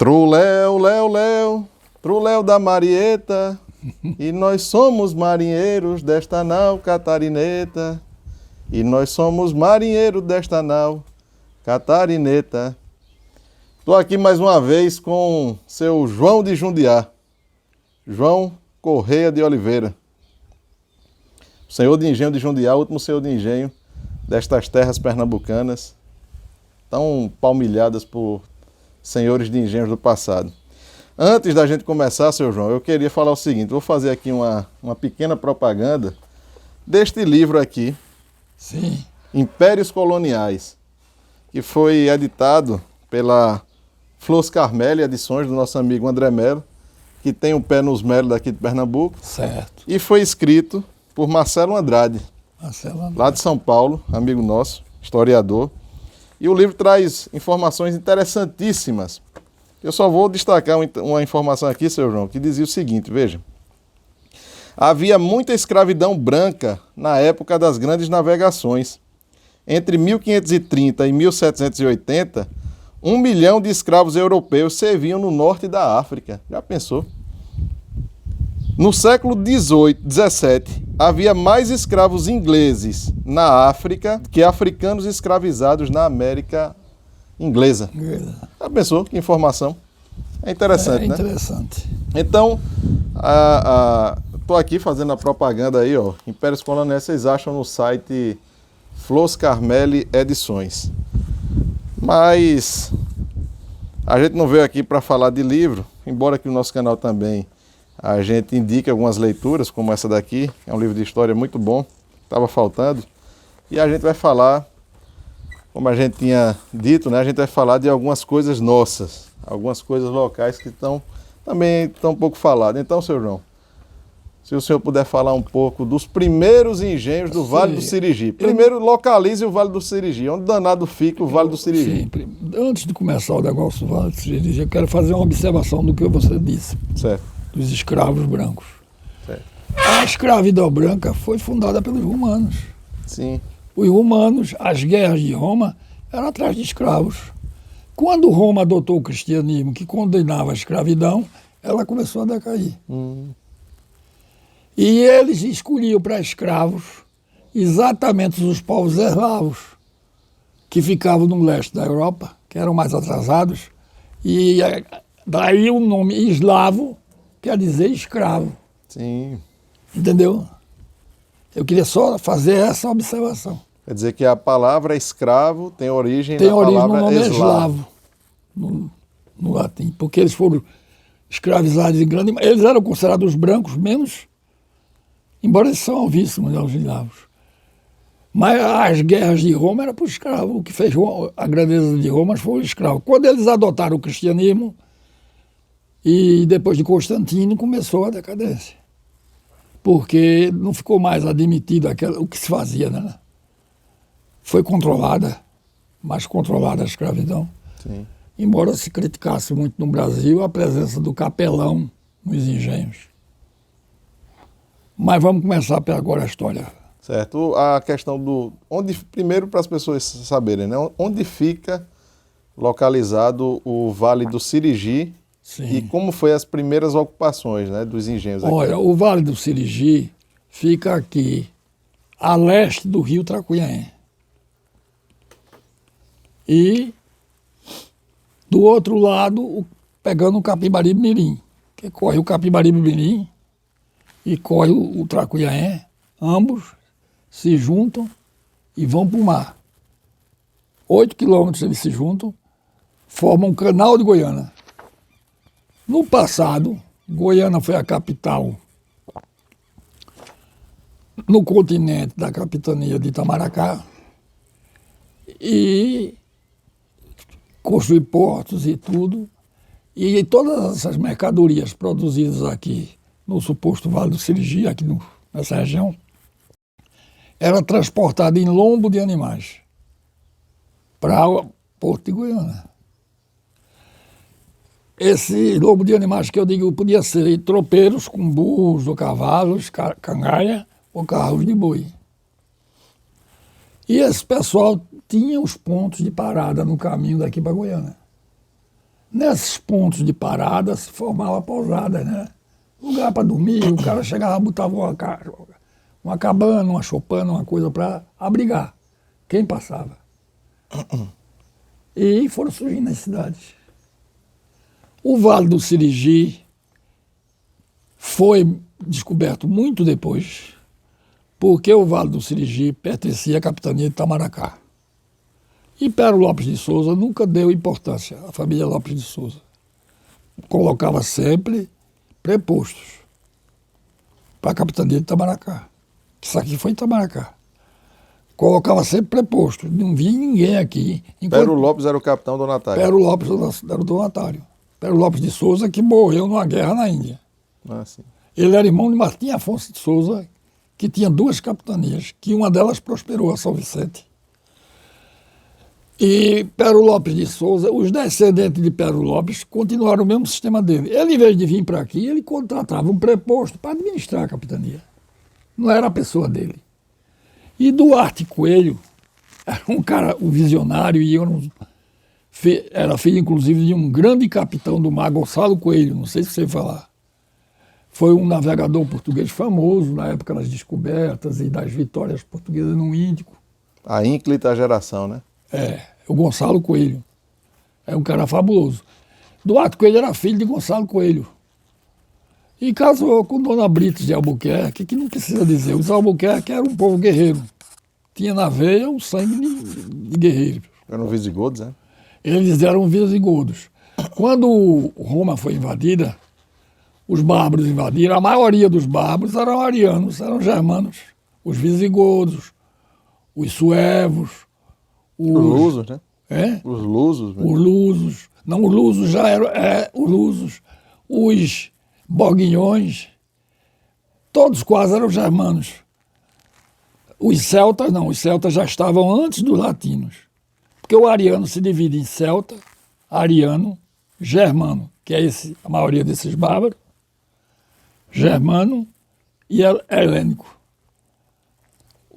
Truléu, léu, léu, truléu da Marieta, e nós somos marinheiros desta nau catarineta, e nós somos marinheiros desta nau catarineta. Estou aqui mais uma vez com seu João de Jundiá, João Correia de Oliveira, senhor de engenho de Jundiá, último senhor de engenho destas terras pernambucanas, tão palmilhadas por senhores de engenhos do passado. Antes da gente começar, seu João, eu queria falar o seguinte, vou fazer aqui uma pequena propaganda deste livro aqui, Sim. Impérios Coloniais, que foi editado pela Flores Carmeli Edições, do nosso amigo André Melo, que tem um pé nos melos daqui de Pernambuco. Certo. E foi escrito por Marcelo Andrade, lá de São Paulo, amigo nosso, historiador. E o livro traz informações interessantíssimas. Eu só vou destacar uma informação aqui, seu João, que dizia o seguinte, veja. Havia muita escravidão branca na época das grandes navegações. Entre 1530 e 1780, 1 milhão de escravos europeus serviam no norte da África. Já pensou? No século XVIII, XVII, havia mais escravos ingleses na África que africanos escravizados na América inglesa. Já pensou? Que informação? É interessante, né? É interessante. Então, estou aqui fazendo a propaganda aí, ó. Impérios Coloniais, vocês acham no site Flores Carmeli Edições. Mas a gente não veio aqui para falar de livro, embora que o nosso canal também a gente indique algumas leituras, como essa daqui, é um livro de história muito bom, estava faltando. E a gente vai falar, como a gente tinha dito, né, a gente vai falar de algumas coisas nossas, algumas coisas locais que também estão um pouco faladas. Então, seu João, se o senhor puder falar um pouco dos primeiros engenhos do Vale do Sirigi. Primeiro, localize o Vale do Sirigi. Onde danado fica o Vale do Sirigi? Sim. Antes de começar o negócio do Vale do Sirigi, eu quero fazer uma observação do que você disse. Certo. Dos escravos brancos. Certo. A escravidão branca foi fundada pelos romanos. Sim. Os romanos, as guerras de Roma, eram atrás de escravos. Quando Roma adotou o cristianismo, que condenava a escravidão, ela começou a decair. E eles escolhiam para escravos exatamente os povos eslavos, que ficavam no leste da Europa, que eram mais atrasados, e daí o nome eslavo quer dizer escravo. Sim. Entendeu? Eu queria só fazer essa observação. Quer dizer que a palavra escravo tem origem Tem na origem no palavra nome eslavo. No latim, porque eles foram escravizados em grande... Eles eram considerados os brancos menos, embora eles são alvíssimos, né, os eslavos. Mas as guerras de Roma eram para os escravos. O que fez a grandeza de Roma foi o escravo. Quando eles adotaram o cristianismo, e depois de Constantino começou a decadência. Porque não ficou mais admitido o que se fazia, né? Foi mais controlada a escravidão. Sim. Embora se criticasse muito no Brasil a presença do capelão nos engenhos. Mas vamos começar agora a história. Certo. A questão primeiro para as pessoas saberem, né? Onde fica localizado o Vale do Sirigi? Sim. E como foi as primeiras ocupações, né, dos engenhos aqui? Olha, o Vale do Sirigi fica aqui, a leste do rio Tracunhaém. E do outro lado, pegando o Capibaribe-Mirim, que corre o Capibaribe-Mirim e corre o Tracunhaém, ambos se juntam e vão para o mar. 8 quilômetros eles se juntam, formam um canal de Goiânia. No passado, Goiânia foi a capital no continente da capitania de Itamaracá e construiu portos e tudo. E todas essas mercadorias produzidas aqui no suposto Vale do Sirigi, aqui nessa região, eram transportadas em lombo de animais para o Porto de Goiânia. Esse lombo de animais que eu digo podia ser tropeiros com burros ou cavalos, cangaia ou carros de boi. E esse pessoal tinha os pontos de parada no caminho daqui para Goiânia. Nesses pontos de parada se formava pousadas, né? Lugar para dormir, o cara chegava, botava uma cabana, uma choupana, uma coisa para abrigar quem passava. E foram surgindo as cidades. O Vale do Sirigi foi descoberto muito depois, porque o Vale do Sirigi pertencia à capitania de Itamaracá. E Pero Lopes de Souza nunca deu importância à família Lopes de Souza. Colocava sempre prepostos para a capitania de Itamaracá. Isso aqui foi Itamaracá. Colocava sempre prepostos. Não via ninguém aqui. Pero Lopes era o capitão donatário. Pero Lopes era o donatário. Pero Lopes de Souza, que morreu numa guerra na Índia. Ah, sim. Ele era irmão de Martim Afonso de Souza, que tinha 2 capitanias, que uma delas prosperou, a São Vicente. E Pero Lopes de Souza, os descendentes de Pero Lopes continuaram o mesmo sistema dele. Ele, em vez de vir para aqui, ele contratava um preposto para administrar a capitania. Não era a pessoa dele. E Duarte Coelho era um cara, um visionário, e era filho, inclusive, de um grande capitão do mar, Gonçalo Coelho, não sei se você falar. Foi um navegador português famoso na época das descobertas e das vitórias portuguesas no Índico. A ínclita geração, né? O Gonçalo Coelho. É um cara fabuloso. Duarte Coelho era filho de Gonçalo Coelho. E casou com Dona Brites de Albuquerque, que não precisa dizer. Os Albuquerque eram um povo guerreiro. Tinha na veia um sangue de guerreiro. Eram visigodos, né? Eles eram visigodos. Quando Roma foi invadida, os bárbaros invadiram, a maioria dos bárbaros eram arianos, eram germanos. Os visigodos, os suevos, os lusos, né? Os lusos. Né? Os lusos. Não, os lusos já eram... os lusos. Os boguinhões, todos quase eram germanos. Os celtas não, os celtas já estavam antes dos latinos. Porque o ariano se divide em celta, ariano, germano, que é a maioria desses bárbaros, germano e helênico.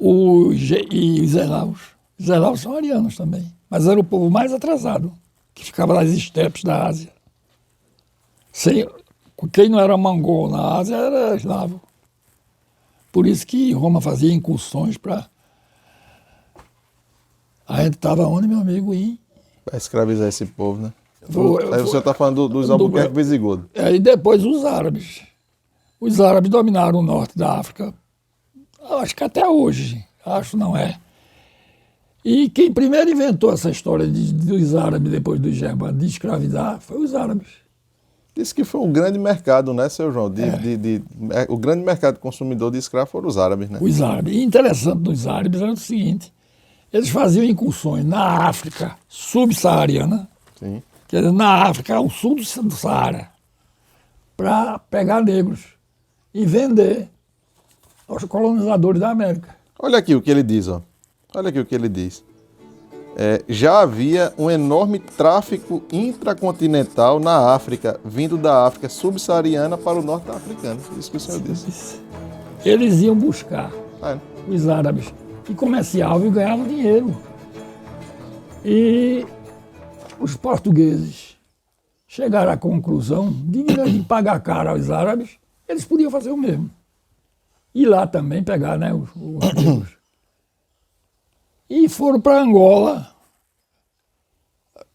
E os eslavos. Os eslavos são arianos também, mas era o povo mais atrasado, que ficava nas estepes da Ásia. Quem não era mongol na Ásia era eslavo. Por isso que Roma fazia incursões para... A gente estava onde, meu amigo? Para escravizar esse povo, né? Aí você está falando dos Albuquerque visigodos. E depois os árabes. Os árabes dominaram o norte da África, acho que até hoje, acho não é. E quem primeiro inventou essa história dos árabes, depois dos germanos, de escravizar, foi os árabes. Disse que foi um grande mercado, né, seu João? O grande mercado consumidor de escravos foram os árabes, né? Os árabes. E interessante dos árabes era o seguinte, eles faziam incursões na África subsaariana, sim, quer dizer, na África, ao sul do Saara, para pegar negros e vender aos colonizadores da América. Olha aqui o que ele diz, ó. Olha aqui o que ele diz. Já havia um enorme tráfico intracontinental na África, vindo da África subsaariana para o norte africano. Isso que o senhor disse. Eles iam buscar os árabes que comerciavam e ganhavam dinheiro. E os portugueses chegaram à conclusão de, em vez de pagar caro aos árabes, eles podiam fazer o mesmo. E lá também pegar, né, os negros. E foram para Angola,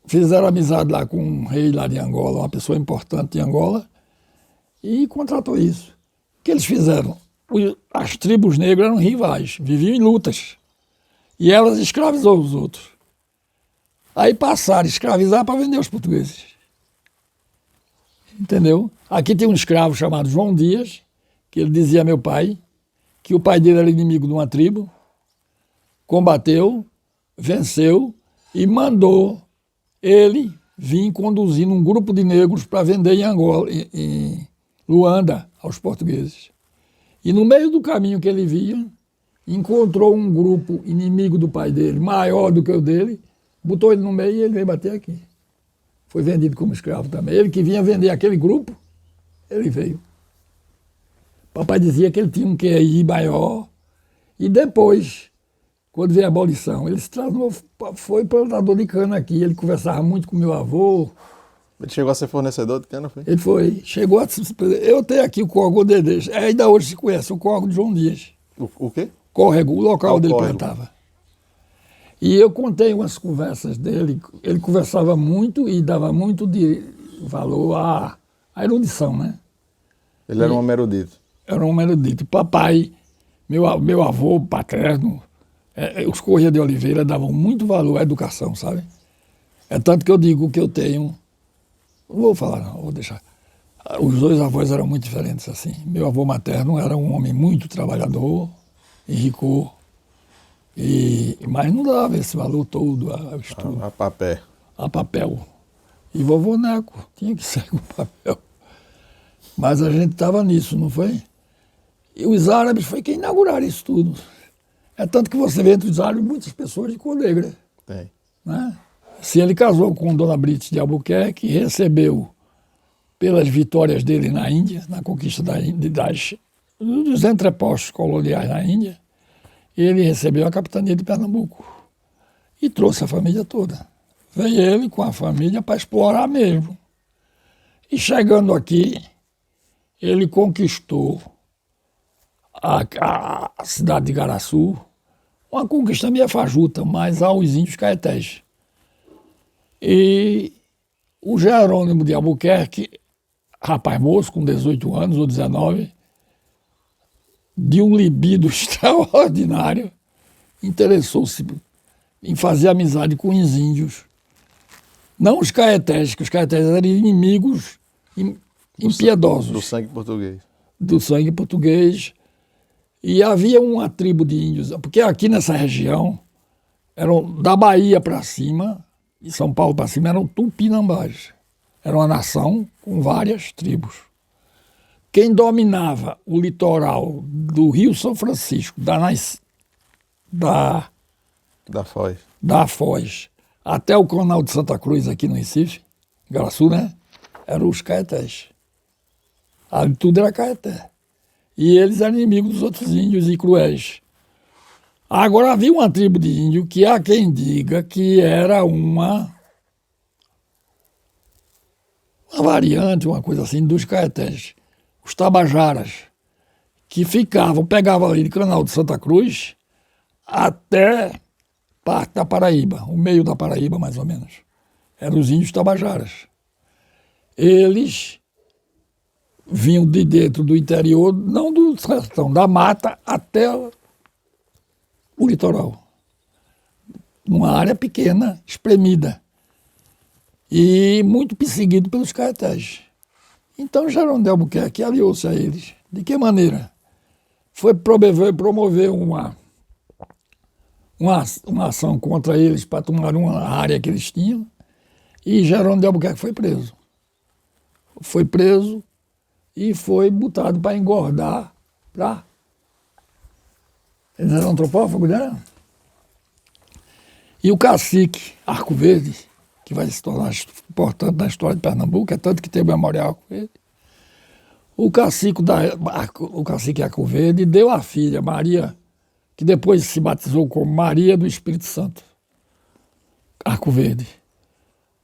fizeram amizade lá com um rei lá de Angola, uma pessoa importante de Angola, e contratou isso. O que eles fizeram? As tribos negras eram rivais, viviam em lutas, e elas escravizaram os outros. Aí passaram a escravizar para vender aos portugueses. Entendeu? Aqui tem um escravo chamado João Dias, que ele dizia a meu pai, que o pai dele era inimigo de uma tribo, combateu, venceu e mandou ele vir conduzindo um grupo de negros para vender em Angola, em Luanda, aos portugueses. E no meio do caminho que ele via, encontrou um grupo inimigo do pai dele, maior do que o dele, botou ele no meio e ele veio bater aqui. Foi vendido como escravo também. Ele que vinha vender aquele grupo, ele veio. Papai dizia que ele tinha um QI maior e depois... Quando veio a abolição, ele se transformou, foi plantador de cana aqui, ele conversava muito com meu avô, Ele chegou a ser fornecedor de cana, foi? Ele foi, chegou a... Eu tenho aqui o córrego dele, ainda hoje se conhece, o córrego de João Dias. O quê? Córrego, o local onde ele córrego. plantava. E eu contei umas conversas dele, ele conversava muito e dava muito de valor à erudição, né? Ele era um homem erudito. Era um erudito. Papai, meu avô paterno, os Corrêa de Oliveira davam muito valor à educação, sabe? É tanto que eu digo que eu tenho... Não vou falar, não, vou deixar. Os dois avós eram muito diferentes, assim. Meu avô materno era um homem muito trabalhador, enricou, mas não dava esse valor todo ao estudo. A papel. A papel. E vovô Neco, tinha que ser com papel. Mas a gente estava nisso, não foi? E os árabes foi quem inauguraram isso tudo. É tanto que você vê entre os árabes muitas pessoas de cor negra. Tem. Né? Se ele casou com Dona Brites de Albuquerque, recebeu, pelas vitórias dele na Índia, na conquista da Índia, dos entrepostos coloniais na Índia, ele recebeu a capitania de Pernambuco e trouxe a família toda. Veio ele com a família para explorar mesmo. E chegando aqui, ele conquistou a cidade de Igaraçu, uma conquista meio fajuta, mas aos índios caetés. E o Jerônimo de Albuquerque, rapaz moço, com 18 anos ou 19, de um libido extraordinário, interessou-se em fazer amizade com os índios. Não os caetés, que os caetés eram inimigos impiedosos. Do sangue português. Do sangue português. E havia uma tribo de índios, porque aqui nessa região, eram da Bahia para cima, de São Paulo para cima, eram tupinambás. Era uma nação com várias tribos. Quem dominava o litoral do Rio São Francisco, da Foz, até o Canal de Santa Cruz, aqui no Recife, Igaraçu, né? Eram os caetés. Ali tudo era caeté. E eles eram inimigos dos outros índios e cruéis. Agora havia uma tribo de índio que há quem diga que era uma variante, uma coisa assim, dos caetés. Os tabajaras, que pegavam ali do Canal de Santa Cruz até parte da Paraíba, o meio da Paraíba, mais ou menos. Eram os índios tabajaras. Eles vinham de dentro do interior, não do sertão, da mata até o litoral. Numa área pequena, espremida. E muito perseguido pelos caetés. Então Jerônimo de Albuquerque aliou-se a eles. De que maneira? Foi promover uma ação contra eles para tomar uma área que eles tinham, e Jerônimo de Albuquerque foi preso. Foi preso e foi botado para engordar. Eles eram antropófagos, né? E o cacique Arco Verde, que vai se tornar importante na história de Pernambuco, é tanto que tem o memorial Arco Verde, o cacique Arco Verde deu a filha, Maria, que depois se batizou como Maria do Espírito Santo, Arco Verde,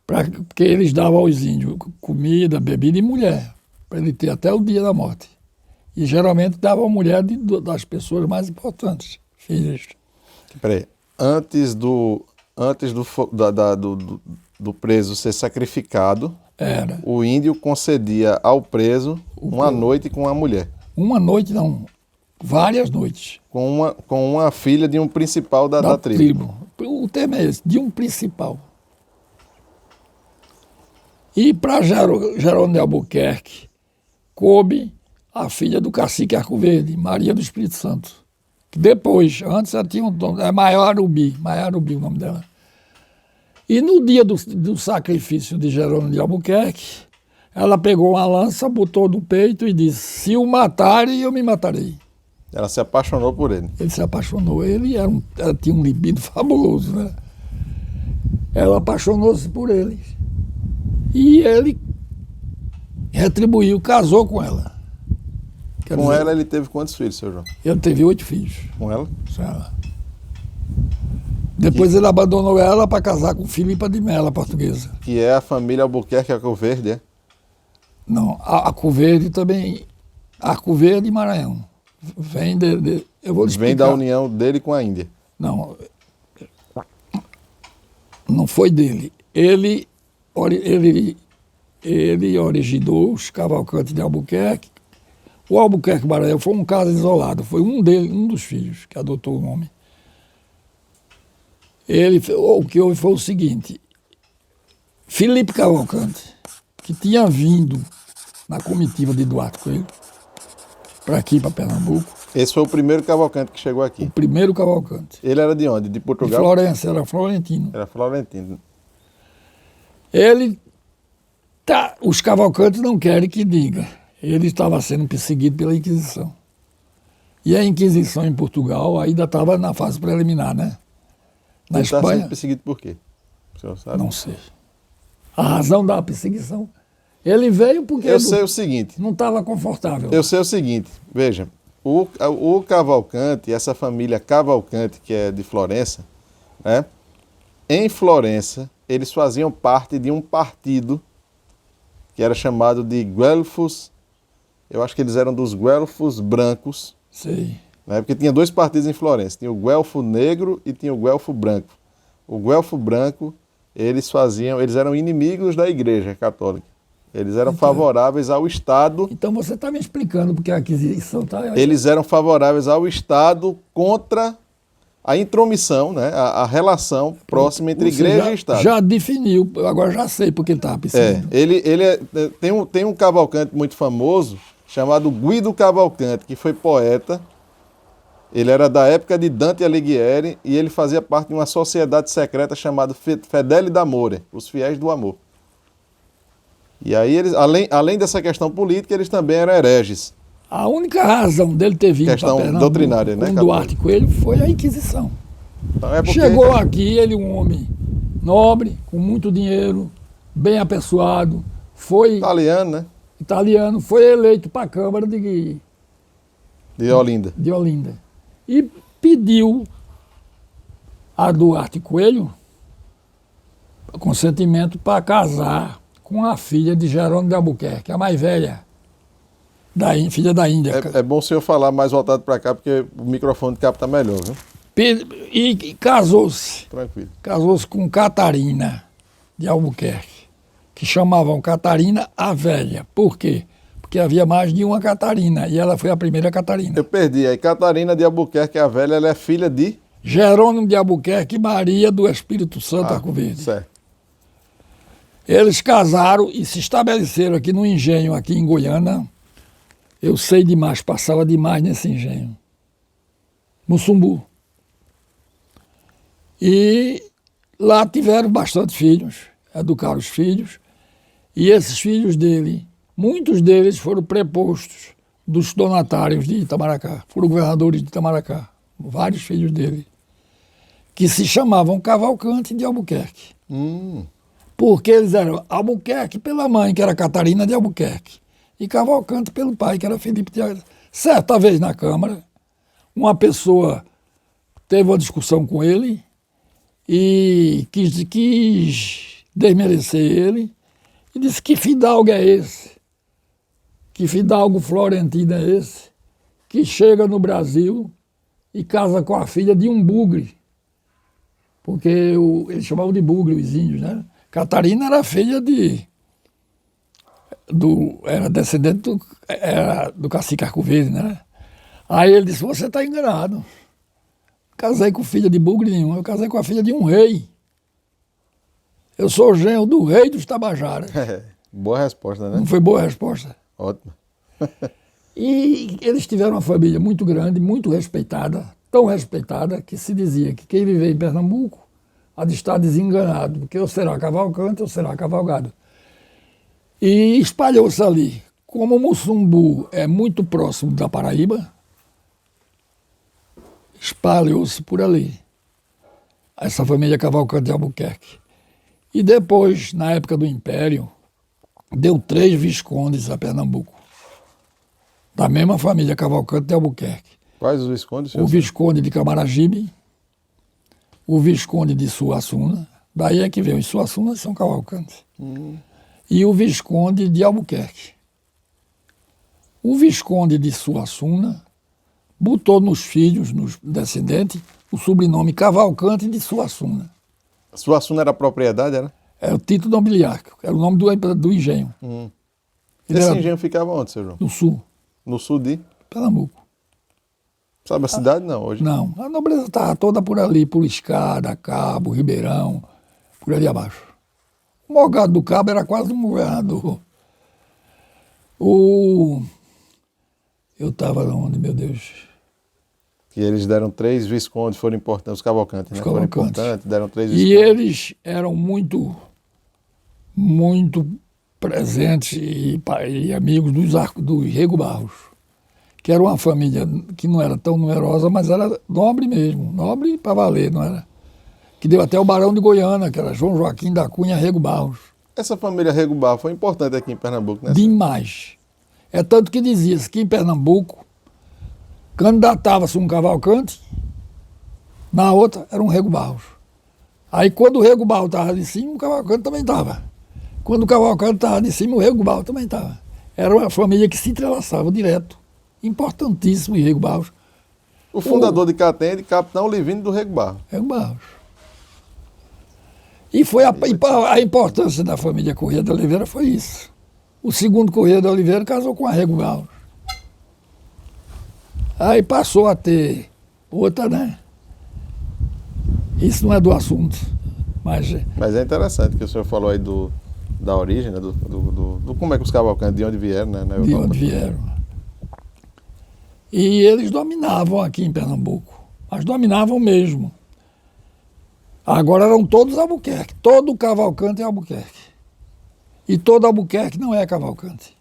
porque eles davam aos índios comida, bebida e mulher, para ele ter até o dia da morte. E geralmente davam a mulher das pessoas mais importantes, filhas. Peraí, antes do preso ser sacrificado, o índio concedia ao preso uma noite com a mulher. Uma noite não, várias noites. Com uma filha de um principal da tribo. O termo é esse, de um principal. E para Jerônimo de Albuquerque, coube a filha do cacique Arco Verde, Maria do Espírito Santo. Que depois, antes ela tinha um nome, é Maiarubi o nome dela. E no dia do sacrifício de Jerônimo de Albuquerque, ela pegou uma lança, botou no peito e disse: se o matarem, eu me matarei. Ela se apaixonou por ele. Ele se apaixonou. Ela tinha um libido fabuloso, né? Ela apaixonou-se por ele. E ele retribuiu, casou com ela. Com ela ele teve quantos filhos, seu João? Ele teve 8 filhos. Com ela? Depois ele abandonou ela para casar com Filipa de Mela, portuguesa. Que é a família Albuquerque Arco Verde, é? Não, Arco Verde também. Arco Verde e Maranhão. Vem eu vou lhe explicar. Vem da união dele com a Índia. Não, não foi dele. Ele originou os Cavalcantes de Albuquerque. O Albuquerque Maranhão foi um caso isolado. Foi um dos filhos que adotou o nome. O que houve foi o seguinte: Felipe Cavalcante, que tinha vindo na comitiva de Duarte Coelho, para aqui, para Pernambuco. Esse foi o primeiro Cavalcante que chegou aqui. O primeiro Cavalcante. Ele era de onde? De Portugal? De Florença, era florentino. Era florentino. Os Cavalcantes não querem que diga. Ele estava sendo perseguido pela Inquisição. E a Inquisição em Portugal ainda estava na fase preliminar, né? Na Ele Espanha. Está sendo perseguido por quê? O senhor sabe? Não sei. A razão da perseguição. Ele veio porque Eu sei o seguinte. não estava confortável. Eu sei o seguinte. Veja, o Cavalcante, essa família Cavalcante, que é de Florença, né? Em Florença, eles faziam parte de um partido que era chamado de Guelfos. Eu acho que eles eram dos Guelfos brancos. Sei. Né? Porque tinha dois partidos em Florença. Tinha o Guelfo negro e tinha o Guelfo branco. O Guelfo branco, eles eram inimigos da Igreja Católica. Eles eram favoráveis ao Estado. Então você está me explicando porque a Inquisição está... Eles eram favoráveis ao Estado contra a intromissão, né? A relação próxima entre igreja e Estado. Já definiu, agora já sei porque ele estava perseguindo. Tem um Cavalcante muito famoso chamado Guido Cavalcante, que foi poeta. Ele era da época de Dante Alighieri e ele fazia parte de uma sociedade secreta chamada Fedeli d'Amore, os Fiéis do Amor. E aí, eles, além dessa questão política, eles também eram hereges. A única razão dele ter vindo para Pernambuco doutrinária, né, com Duarte Coelho foi a Inquisição. Então porque... Chegou aqui, ele um homem nobre, com muito dinheiro, bem apessoado, foi... Italiano, foi eleito para a Câmara de Olinda. E pediu a Duarte Coelho consentimento para casar com a filha de Jerônimo de Albuquerque, a mais velha, filha da Índia. É bom o senhor falar mais voltado para cá, porque o microfone capta melhor, viu? E casou-se. Tranquilo. Casou-se com Catarina de Albuquerque, que chamavam Catarina a Velha. Por quê? Porque havia mais de uma Catarina, e ela foi a primeira Catarina. Eu perdi. Aí Catarina de Albuquerque, a velha, ela é filha de... Jerônimo de Albuquerque e Maria do Espírito Santo Arco Verde. Certo. Eles casaram e se estabeleceram aqui no engenho, aqui em Goiânia. Eu sei demais, passava demais nesse engenho. Mussumbu. E lá tiveram bastante filhos, educaram os filhos. E esses filhos dele, muitos deles foram prepostos dos donatários de Itamaracá, foram governadores de Itamaracá, vários filhos dele, que se chamavam Cavalcante de Albuquerque. Porque eles eram Albuquerque pela mãe, que era Catarina de Albuquerque, e Cavalcante pelo pai, que era Felipe de Albuquerque. Certa vez na Câmara, uma pessoa teve uma discussão com ele e quis desmerecer ele e disse: que fidalgo é esse? Que fidalgo florentino é esse que chega no Brasil e casa com a filha de um bugre? Porque eles chamavam de bugre os índios, né? Catarina era filha era descendente do cacique Arco Verde, né? Aí ele disse: você está enganado. Casei com filha de bugre nenhum, eu casei com a filha de um rei. Eu sou genro do rei dos Tabajaras. Boa resposta, né? Não foi boa a resposta? Ótimo. E eles tiveram uma família muito grande, muito respeitada, tão respeitada que se dizia que quem vivia em Pernambuco há de estar desenganado, porque ou será cavalcante ou será cavalgado. E espalhou-se ali. Como o Mussumbu é muito próximo da Paraíba, espalhou-se por ali, essa família Cavalcante de Albuquerque. E depois, na época do Império, deu 3 viscondes a Pernambuco, da mesma família Cavalcante de Albuquerque. Quais os viscondes? O Visconde de Camaragibe, o Visconde de Suassuna, daí é que vem os Suassuna São Cavalcante, e o Visconde de Albuquerque. O Visconde de Suassuna botou nos filhos, nos descendentes, o sobrenome Cavalcante de Suassuna. Suassuna era a propriedade, era? Era o título nobiliário, era o nome do engenho. Esse engenho ficava onde, seu João? No sul, No sul de Pernambuco. Sabe a cidade? Não, hoje. Não, a nobreza estava toda por ali, por Escada, Cabo, Ribeirão, por ali abaixo. O Morgado do Cabo era quase um governador. Eu estava onde, meu Deus? Que eles deram 3 viscondes, foram importantes, os Cavalcantes, né? Foram importantes, deram 3 viscondes. E eles eram muito presentes e amigos dos Rego Barros, que era uma família que não era tão numerosa, mas era nobre mesmo, nobre para valer, não era? Que deu até o Barão de Goiânia, que era João Joaquim da Cunha Rego Barros. Essa família Rego Barros foi importante aqui em Pernambuco, né? Demais. É tanto que dizia-se que em Pernambuco candidatava-se um Cavalcante, na outra era um Rego Barros. Aí quando o Rego Barros estava de cima, o Cavalcante também estava. Quando o Cavalcante estava de cima, o Rego Barros também estava. Era uma família que se entrelaçava direto. Importantíssimo, o Rego Barros. O fundador de Catem é de Capitão Livino do Rego Barros. Rego Barros. E foi a importância da família Corrêa de Oliveira foi isso. O segundo Corrêa de Oliveira casou com a Rego Barros. Aí passou a ter outra, né? Isso não é do assunto. Mas é interessante que o senhor falou aí da origem, né? do como é que os Cavalcantes, de onde vieram, né? De onde vieram. E eles dominavam aqui em Pernambuco. Mas dominavam mesmo. Agora eram todos Albuquerque. Todo Cavalcante é Albuquerque. E todo Albuquerque não é Cavalcante.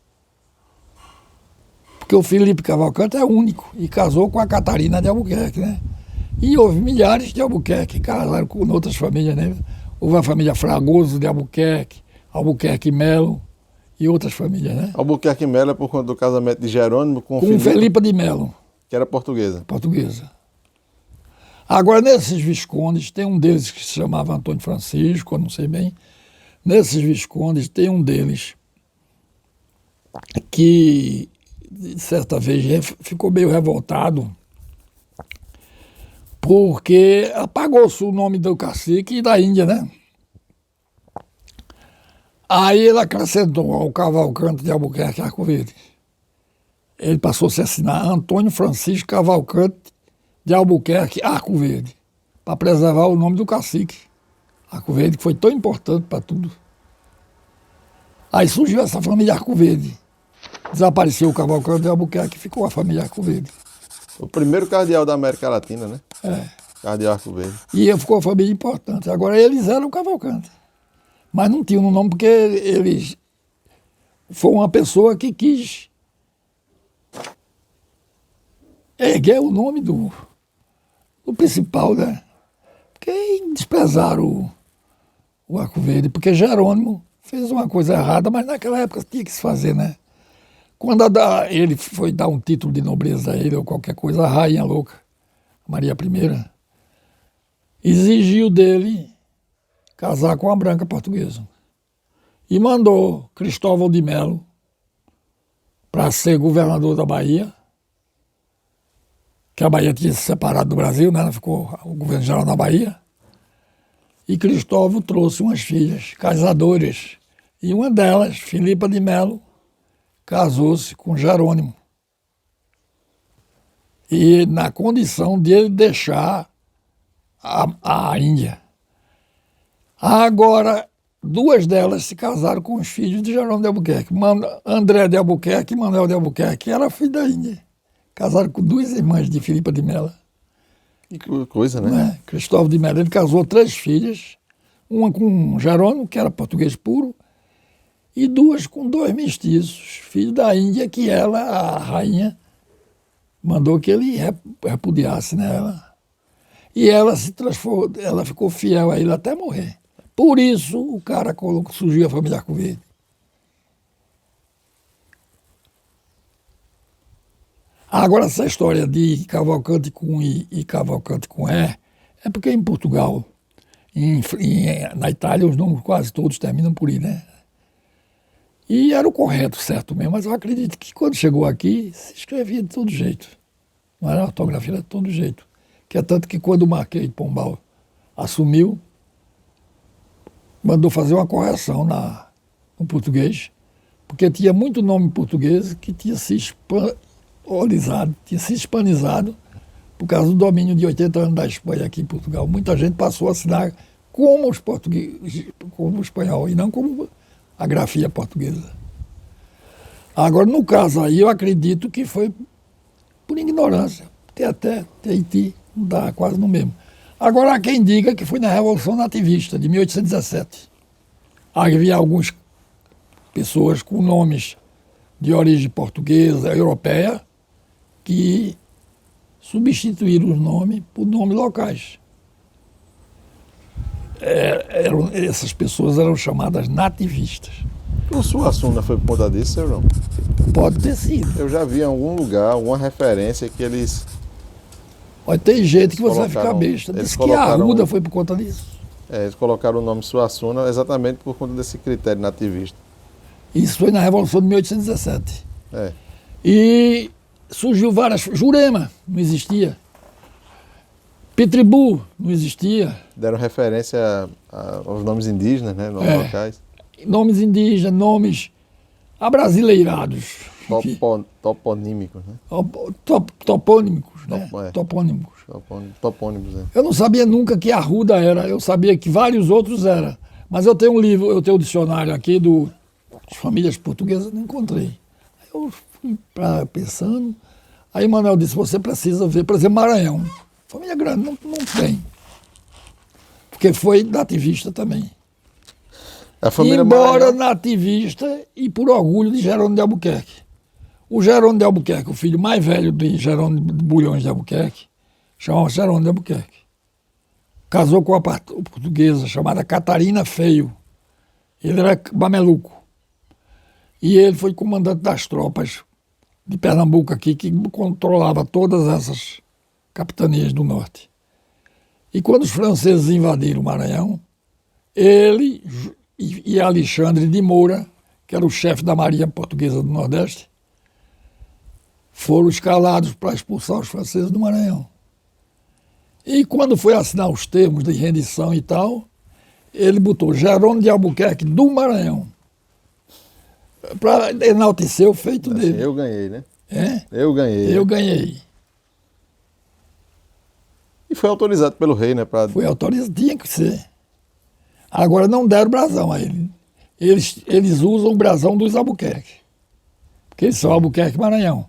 Porque o Felipe Cavalcante é único e casou com a Catarina de Albuquerque, né? E houve milhares de Albuquerque, casaram com outras famílias, né? Houve a família Fragoso de Albuquerque, Albuquerque Melo e outras famílias, né? Albuquerque Melo é por conta do casamento de Jerônimo com Felipa de Melo. Que era portuguesa. Portuguesa. Agora, nesses viscondes, tem um deles que se chamava Antônio Francisco, eu não sei bem. Nesses viscondes, tem um deles que, certa vez, ficou meio revoltado porque apagou-se o nome do cacique e da Índia, né? Aí ele acrescentou ao Cavalcante de Albuquerque Arco Verde. Ele passou a se assinar Antônio Francisco Cavalcante de Albuquerque Arco Verde, para preservar o nome do cacique Arco Verde, que foi tão importante para tudo. Aí surgiu essa família Arco Verde. Desapareceu o Cavalcante de Albuquerque e ficou a família Arco Verde. O primeiro cardeal da América Latina, né? É. Cardeal Arco Verde. E ficou uma família importante. Agora eles eram Cavalcante. Mas não tinham nome porque eles... Foi uma pessoa que quis erguer o nome do principal, né? Porque desprezaram o Arco Verde, porque Jerônimo fez uma coisa errada, mas naquela época tinha que se fazer, né? Quando ele foi dar um título de nobreza a ele ou qualquer coisa, a rainha louca, Maria I, exigiu dele casar com a branca portuguesa. E mandou Cristóvão de Melo para ser governador da Bahia, que a Bahia tinha se separado do Brasil, né? Ela ficou o governo geral na Bahia. E Cristóvão trouxe umas filhas casadoras. E uma delas, Filipa de Melo, casou-se com Jerônimo. E na condição de ele deixar a Índia. Agora, duas delas se casaram com os filhos de Jerônimo de Albuquerque. André de Albuquerque e Manuel de Albuquerque, era filho da Índia. Casaram com duas irmãs de Filipa de Melo. Que coisa, né? Cristóvão de Melo, ele casou 3 filhas, uma com Jerônimo, que era português puro, e 2 com 2 mestiços, filhos da Índia, que ela, a rainha, mandou que ele repudiasse nela. E ela se transformou, ela ficou fiel a ele até morrer. Por isso o cara surgiu a família Arco Verde. Agora, essa história de Cavalcante com I e Cavalcante com E É porque em Portugal, na Itália, os nomes quase todos terminam por I, né? E era o correto, certo mesmo, mas eu acredito que quando chegou aqui, se escrevia de todo jeito. Não era ortografia, era de todo jeito. Que é tanto que quando o Marquês de Pombal assumiu, mandou fazer uma correção no português, porque tinha muito nome português que tinha se hispanizado por causa do domínio de 80 anos da Espanha aqui em Portugal. Muita gente passou a assinar como os portugueses, como o espanhol, e não como a grafia portuguesa. Agora, no caso aí, eu acredito que foi por ignorância. Tem até Tahiti, não dá quase no mesmo. Agora, há quem diga que foi na Revolução Nativista, de 1817. Havia algumas pessoas com nomes de origem portuguesa, europeia, que substituíram os nomes por nomes locais. Essas pessoas eram chamadas nativistas. O Suassuna foi por conta disso, seu João? Pode ter sido. Eu já vi em algum lugar, alguma referência que eles... Olha, tem gente que você vai ficar besta. Diz que a Arruda foi por conta disso. Eles colocaram o nome Suassuna exatamente por conta desse critério nativista. Isso foi na Revolução de 1817. É. E surgiu várias... Jurema não existia. Pitribu não existia. Deram referência aos nomes indígenas, né? Nomes locais. Nomes indígenas, nomes abrasileirados. Toponímicos, né? Topônimos, né? Topônimos. Topônimos, é. Eu não sabia nunca que Arruda era, eu sabia que vários outros eram. Mas eu tenho um livro, eu tenho um dicionário aqui das famílias portuguesas, não encontrei. Aí eu fui pensando, aí Manuel disse, você precisa ver, por exemplo, Maranhão. Família grande, não tem. Porque foi nativista também. A família Embora Maranhão... nativista e por orgulho de Jerônimo de Albuquerque. O Jerônimo de Albuquerque, o filho mais velho de Jerônimo de Bulhões de Albuquerque, chamava-se Jerônimo de Albuquerque. Casou com uma portuguesa chamada Catarina Feio. Ele era mameluco. E ele foi comandante das tropas de Pernambuco aqui, que controlava todas essas capitanias do norte. E quando os franceses invadiram o Maranhão, ele e Alexandre de Moura, que era o chefe da Marinha Portuguesa do Nordeste, foram escalados para expulsar os franceses do Maranhão. E quando foi assinar os termos de rendição e tal, ele botou Jerônimo de Albuquerque do Maranhão, para enaltecer o feito assim, dele. Eu ganhei, né? É? Eu ganhei. Eu ganhei. E foi autorizado pelo rei, né? Foi autorizado, tinha que ser. Agora não deram brasão a ele. Eles usam o brasão dos Albuquerque. Porque eles são Albuquerque e Maranhão.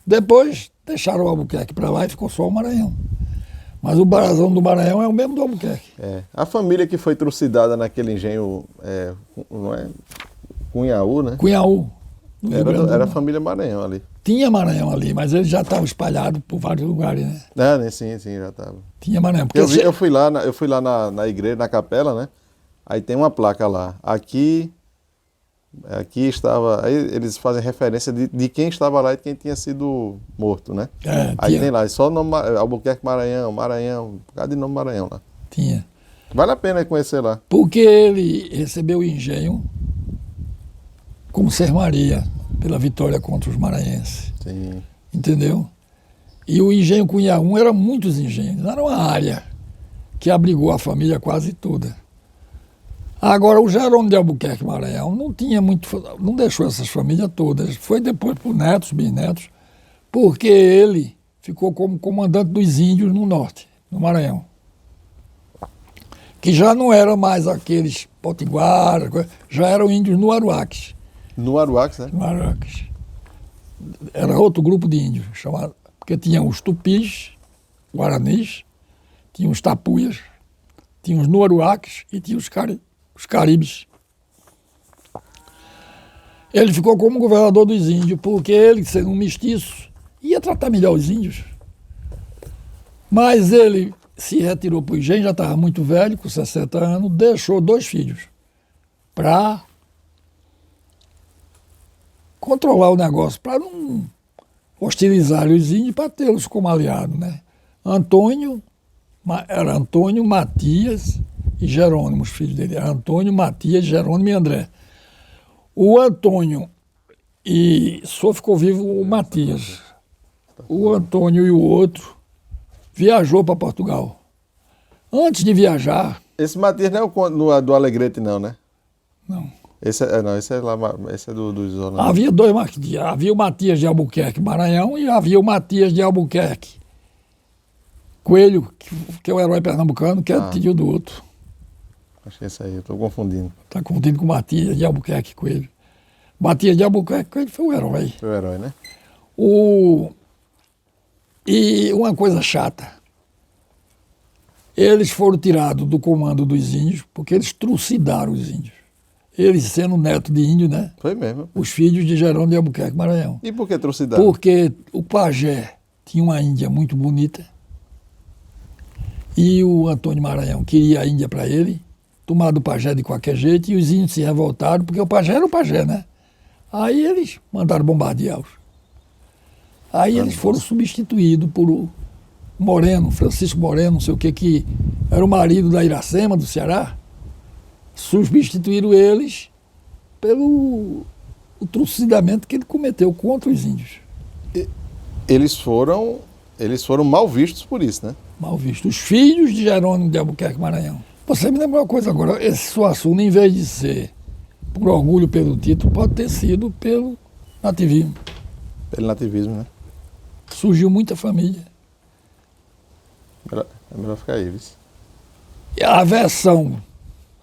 Depois deixaram o Albuquerque para lá e ficou só o Maranhão. Mas o brasão do Maranhão é o mesmo do Albuquerque. É. A família que foi trucidada naquele engenho, não é? Cunhaú, né? Cunhaú. Era a família Maranhão ali. Tinha Maranhão ali, mas eles já estavam espalhados por vários lugares, né? Sim, já estava. Tinha Maranhão. Porque Eu fui lá na igreja, na capela, né? Aí tem uma placa lá. Aqui estava... Aí eles fazem referência de quem estava lá e quem tinha sido morto, né? Aí tem lá, só o nome Albuquerque Maranhão, um bocado de nome Maranhão lá. Tinha. Vale a pena conhecer lá. Porque ele recebeu o engenho como Ser Maria, pela vitória contra os maranhenses. Sim. Entendeu? E o engenho Cunhaú era muitos engenhos, era uma área que abrigou a família quase toda. Agora, o Jerônimo de Albuquerque Maranhão não deixou essas famílias todas, foi depois por netos, bisnetos, porque ele ficou como comandante dos índios no norte, no Maranhão. Que já não eram mais aqueles potiguaras, já eram índios nuaruaques. Nuaruaques, né? Nuaruaques. Era outro grupo de índios, chamado, porque tinha os tupis, guaranis, tinha os tapuias, tinha os nuaruaques e tinha os caribes. Ele ficou como governador dos índios, porque ele, sendo um mestiço, ia tratar melhor os índios. Mas ele se retirou para o engenho, já estava muito velho, com 60 anos, deixou 2 filhos para controlar o negócio, para não hostilizar os índios, para tê-los como aliado, né? Antônio, Era Antônio, Matias e Jerônimo, os filhos dele. Era Antônio, Matias, Jerônimo e André. O Antônio só ficou vivo o Matias. O Antônio e o outro viajou para Portugal. Antes de viajar... Esse Matias não é o do Alegrete, não, né? Não. Esse é do Isolando. Havia dois Matias. Havia o Matias de Albuquerque, Maranhão, e havia o Matias de Albuquerque, Coelho, que é o herói pernambucano, que é tio do outro. Acho que é esse aí, eu estou confundindo. Está confundindo com o Matias de Albuquerque, Coelho. Matias de Albuquerque, Coelho foi o herói. Foi o herói, né? E uma coisa chata. Eles foram tirados do comando dos índios porque eles trucidaram os índios. Eles sendo neto de índio, né? Foi mesmo. Os filhos de Jerônimo de Albuquerque, Maranhão. E por que trucidaram? Porque o pajé tinha uma índia muito bonita e o Antônio Maranhão queria a índia para ele, tomar do pajé de qualquer jeito, e os índios se revoltaram, porque o pajé era o pajé, né? Aí eles mandaram bombardeá-los. Aí eles foram substituídos por Moreno, Francisco Moreno, não sei o que era o marido da Iracema, do Ceará. Substituíram eles pelo trucidamento que ele cometeu contra os índios. Eles foram mal vistos por isso, né? Mal vistos. Os filhos de Jerônimo de Albuquerque, Maranhão. Você me lembrou uma coisa agora, esse Suassuna, em vez de ser por orgulho pelo título, pode ter sido pelo nativismo. Pelo nativismo, né? Surgiu muita família. É melhor ficar aí, viu? E a versão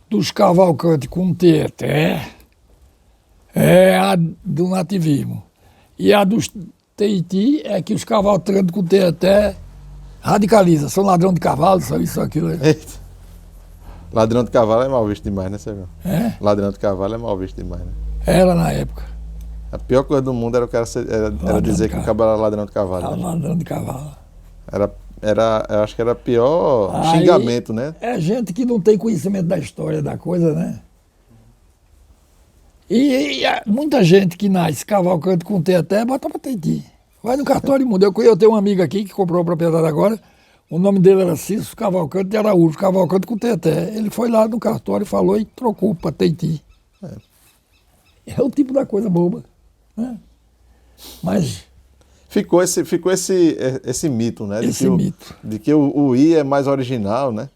dos Cavalcante com Tieté é a do nativismo. E a dos Teiti é que os Cavalcante com Tieté radicaliza. São ladrão de cavalo, só isso, aquilo. Eita. Ladrão de cavalo é mal visto demais, né, Sérgio? É? Ladrão de cavalo é mal visto demais, né? Era na época. A pior coisa do mundo era o cara era dizer que o cavalo era ladrão de cavalo. Era ladrão de cavalo. Eu acho que era pior xingamento, né? É gente que não tem conhecimento da história da coisa, né? E muita gente que nasce Cavalcante com Tieté bota pra Teiti. Vai no cartório e muda. Eu tenho um amigo aqui que comprou a propriedade agora. O nome dele era Cício Cavalcante de Araújo, Cavalcante com Tieté. Ele foi lá no cartório, falou e trocou para Teiti. É o tipo da coisa boba, né? Mas... Ficou esse mito, né? Esse mito. De que o I é mais original, né?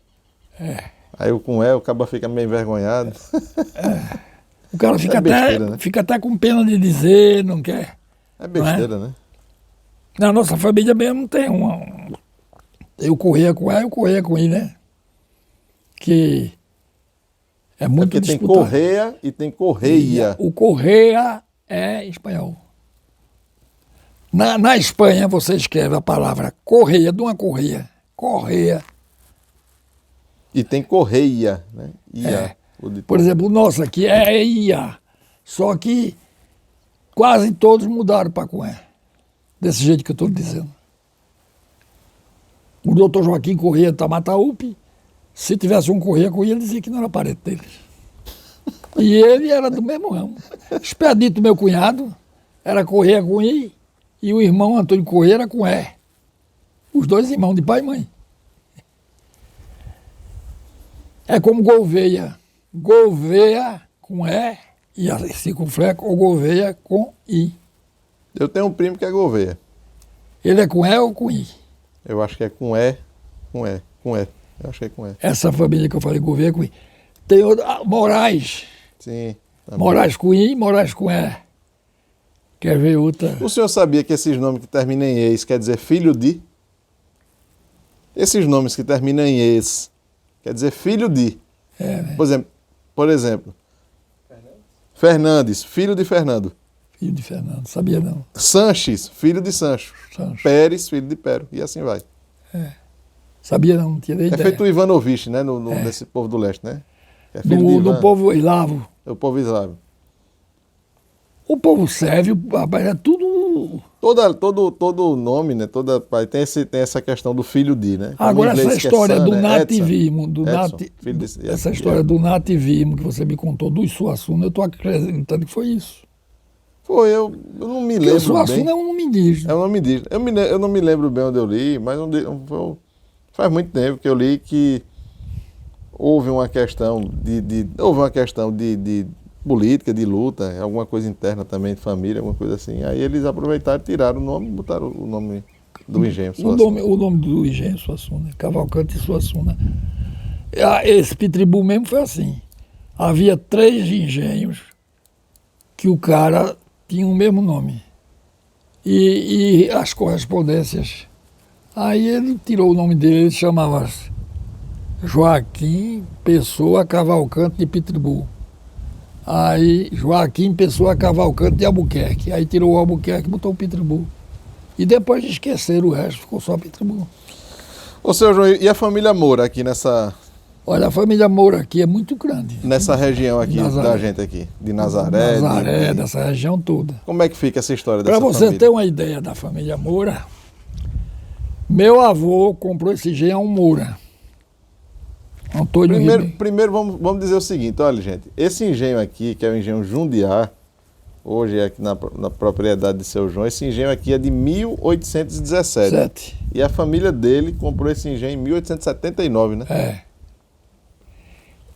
É. Aí com E o cabo fica meio envergonhado. É. O cara fica, besteira, né? Fica até com pena de dizer, não quer. É besteira, né? Na nossa família mesmo tem eu corria com E, eu corria com I, né? Que é muito porque disputado. Tem Correia e tem Correia. O Correia é espanhol. Na Espanha, você escreve a palavra correia, de uma correia. Correia. E tem Correia, né? Ia. Por exemplo, o nosso aqui é IA. Só que quase todos mudaram para com E. Desse jeito que eu estou dizendo. O doutor Joaquim Correia Tamataúpe, se tivesse um Correia com I, ele dizia que não era parente dele. E ele era do mesmo ramo. Expedito, meu cunhado, era Correia com I, e o irmão Antônio Correia era com E. Os dois irmãos de pai e mãe. É como Gouveia. Gouveia com E e assim com fleco, ou Gouveia com I. Eu tenho um primo que é Gouveia. Ele é com E ou com I? Eu acho que é com E. Eu acho que é com E. Essa família que eu falei, Gouveia com I. Tem outra, Moraes. Sim. Também. Moraes com I, Moraes com E. Quer ver outra? O senhor sabia que esses nomes que terminam em ex quer dizer filho de? Esses nomes que terminam em ex quer dizer filho de. Né? Por exemplo, Fernandes, filho de Fernando. Filho de Fernando, sabia não. Sanches, filho de Sancho. Pérez, filho de Pero. E assim vai. Sabia não tinha nem ideia. É feito o Ivanovich, né? Nesse povo do leste, né? É do povo eslavo. É o povo eslavo. O povo sérvio, rapaz, é tudo... Todo nome, né? Tem essa questão do filho de, né? Agora essa história do nativismo, essa história do nativismo que você me contou do Suassuna, eu estou acreditando que foi isso. Foi, eu não me lembro bem. O Suassuna é um nome indígena. É um nome indígena. Eu não me lembro bem onde eu li, mas Faz muito tempo que eu li que houve uma questão de política, de luta, alguma coisa interna também de família, alguma coisa assim. Aí eles aproveitaram, tiraram o nome e botaram o nome do engenho Suassuna. O nome do engenho Suassuna, Cavalcante e Suassuna. Esse Pitrebu mesmo foi assim. Havia 3 engenhos que o cara tinha o mesmo nome. E as correspondências. Aí ele tirou o nome dele, ele chamava-se Joaquim Pessoa Cavalcante de Pitrebu. Aí Joaquim Pessoa Cavalcante de Albuquerque. Aí tirou o Albuquerque e botou o Pitrebu. E depois de esquecer o resto, ficou só Pitrebu. Ô, seu João, e a família Moura aqui nessa... Olha, a família Moura aqui é muito grande. Nessa região aqui, da gente aqui, de Nazaré. Nazaré, dessa região toda. Como é que fica essa história dessa família? Para você ter uma ideia da família Moura, meu avô comprou esse engenho Moura. Antônio Primeiro vamos dizer o seguinte, olha, gente, esse engenho aqui, que é o engenho Jundiá, hoje é aqui na propriedade de seu João, esse engenho aqui é de 1817. E a família dele comprou esse engenho em 1879, né? É.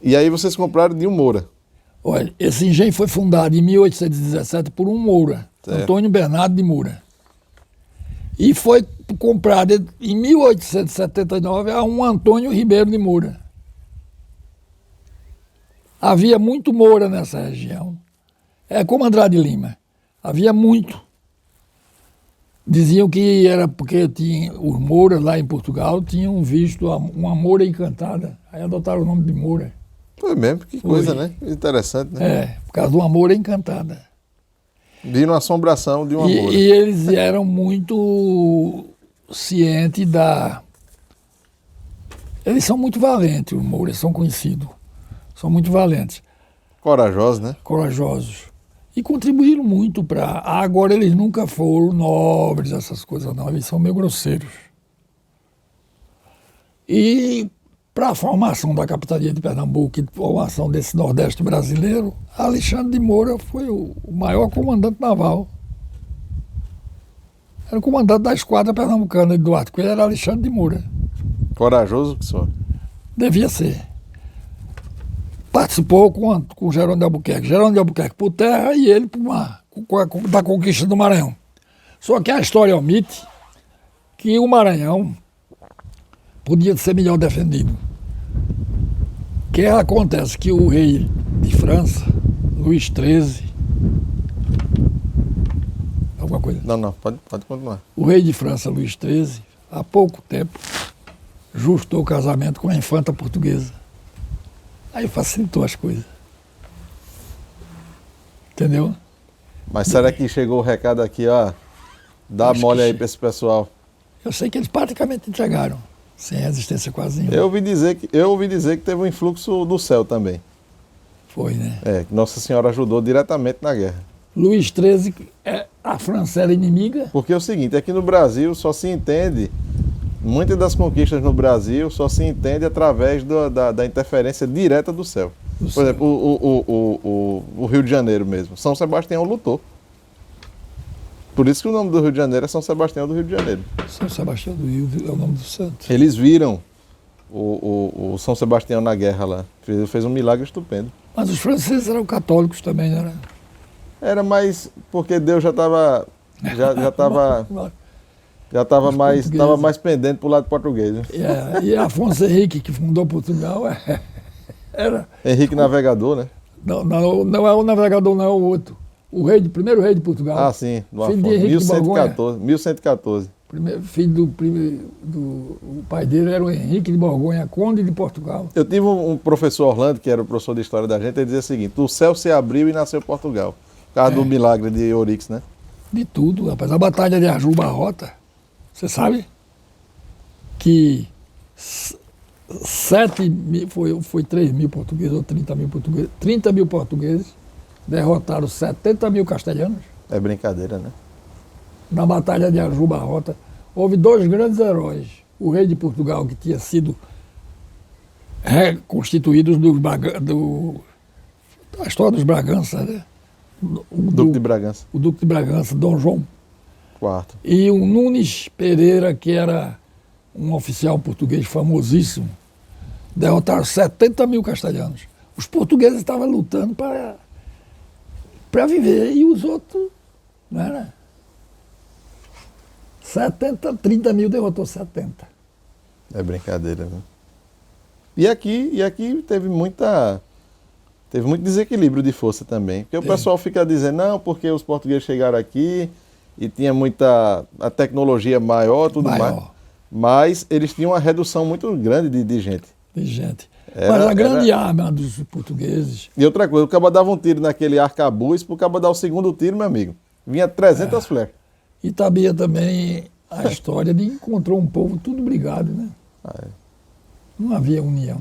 E aí vocês compraram de um Moura. Olha, esse engenho foi fundado em 1817 por um Moura, certo. Antônio Bernardo de Moura. E foi comprado em 1879 a um Antônio Ribeiro de Moura. Havia muito Moura nessa região. É como Andrade Lima. Havia muito. Diziam que era porque os Mouras lá em Portugal tinham visto uma Moura encantada. Aí adotaram o nome de Moura. Foi mesmo, que coisa, né? Interessante, né? É, por causa de uma Moura encantada. Viram a assombração de uma Moura. E eles eram muito cientes da... Eles são muito valentes, os Mouras, são conhecidos. São muito valentes. Corajosos, né? Corajosos. E contribuíram muito para... Agora eles nunca foram nobres, essas coisas não. Eles são meio grosseiros. E para a formação da capitania de Pernambuco e formação desse Nordeste brasileiro, Alexandre de Moura foi o maior comandante naval. Era o comandante da esquadra pernambucana de Duarte Coelho, era Alexandre de Moura. Corajoso que só. Devia ser. Participou com Jerônimo de Albuquerque. Jerônimo de Albuquerque por terra e ele por mar, da conquista do Maranhão. Só que a história omite que o Maranhão podia ser melhor defendido. Que acontece que o rei de França, Luís XIII... Alguma coisa? Não, pode continuar. O rei de França, Luís XIII, há pouco tempo, justou o casamento com a infanta portuguesa. Aí facilitou as coisas. Entendeu? Mas será que chegou o recado aqui, ó? Dá mole aí para esse pessoal. Eu sei que eles praticamente entregaram, sem resistência quase nenhuma. Eu ouvi dizer que teve um influxo do céu também. Foi, né? É, que Nossa Senhora ajudou diretamente na guerra. Luís XIII, a França era inimiga? Porque é o seguinte, aqui no Brasil só se entende... Muitas das conquistas no Brasil só se entende através da interferência direta do céu. Por exemplo, o Rio de Janeiro mesmo. São Sebastião lutou. Por isso que o nome do Rio de Janeiro é São Sebastião do Rio de Janeiro. São Sebastião do Rio é o nome do santo. Eles viram o São Sebastião na guerra lá. Fez um milagre estupendo. Mas os franceses eram católicos também, não era? Era mais porque Deus já estava mais pendente para o lado português. Né? E Afonso Henrique, que fundou Portugal, era... Henrique Navegador, né? Não é o navegador, não é o outro. Primeiro rei de Portugal. Ah, sim. Do filho Afonso, de Henrique 1114. 1114. Filho o pai dele era o Henrique de Borgonha, conde de Portugal. Eu tive um professor Orlando, que era o professor de história da gente, ele dizia o seguinte: o céu se abriu e nasceu Portugal. Por causa do milagre de Orix, né? De tudo, rapaz. A batalha de Arjubarrota, você sabe que 3 mil portugueses ou 30 mil portugueses. 30 mil portugueses derrotaram 70 mil castelhanos. É brincadeira, né? Na batalha de Arjubarrota, houve 2 grandes heróis. O rei de Portugal, que tinha sido reconstituído da história dos Bragança, né? Duque de Bragança. O Duque de Bragança, Dom João IV. E o Nunes Pereira, que era um oficial português famosíssimo, derrotaram 70 mil castelhanos. Os portugueses estavam lutando para viver e os outros, não era? 30 mil derrotou 70. É brincadeira, né? E aqui teve muito desequilíbrio de força também. Porque o pessoal fica dizendo, não, porque os portugueses chegaram aqui e tinha a tecnologia maior, tudo mais. Mas eles tinham uma redução muito grande de gente. De gente. Mas a grande arma dos portugueses... E outra coisa, o cabo dava um tiro naquele arcabuz, pro cabo dar o segundo tiro, meu amigo, vinha 300 flechas. E sabia também a história de encontrou um povo tudo brigado, né? Não havia união.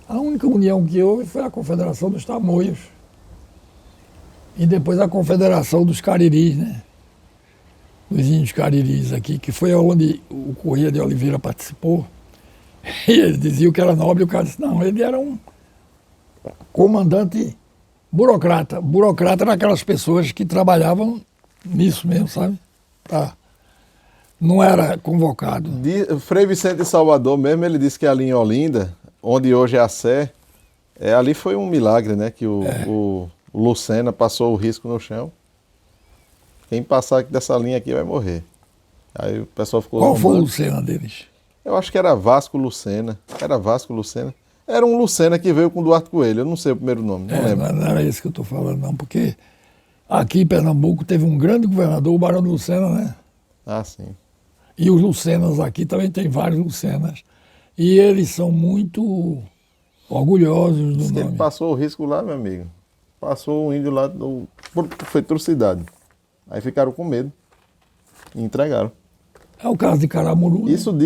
A única união que houve foi a Confederação dos Tamoios. E depois a Confederação dos Cariris, né? Dos índios cariris aqui, que foi onde o Corrêa de Oliveira participou. E ele dizia que era nobre, e o cara disse, não, ele era um comandante burocrata. Burocrata eram aquelas pessoas que trabalhavam nisso mesmo, sabe? Não era convocado. Frei Vicente de Salvador mesmo, ele disse que ali em Olinda, onde hoje é a Sé, ali foi um milagre, né? Que o Lucena passou o risco no chão. Quem passar dessa linha aqui vai morrer. Aí o pessoal ficou... Qual foi o Lucena deles? Eu acho que era Vasco Lucena. Era um Lucena que veio com Duarte Coelho. Eu não sei o primeiro nome, não lembro. Não era isso que eu estou falando, não. Porque aqui em Pernambuco teve um grande governador, o Barão de Lucena, né? Ah, sim. E os Lucenas aqui também tem vários Lucenas. E eles são muito orgulhosos do nome. Ele passou o risco lá, meu amigo. Passou o índio lá, foi trucidade. Aí ficaram com medo e entregaram. É o caso de Caramuru. Isso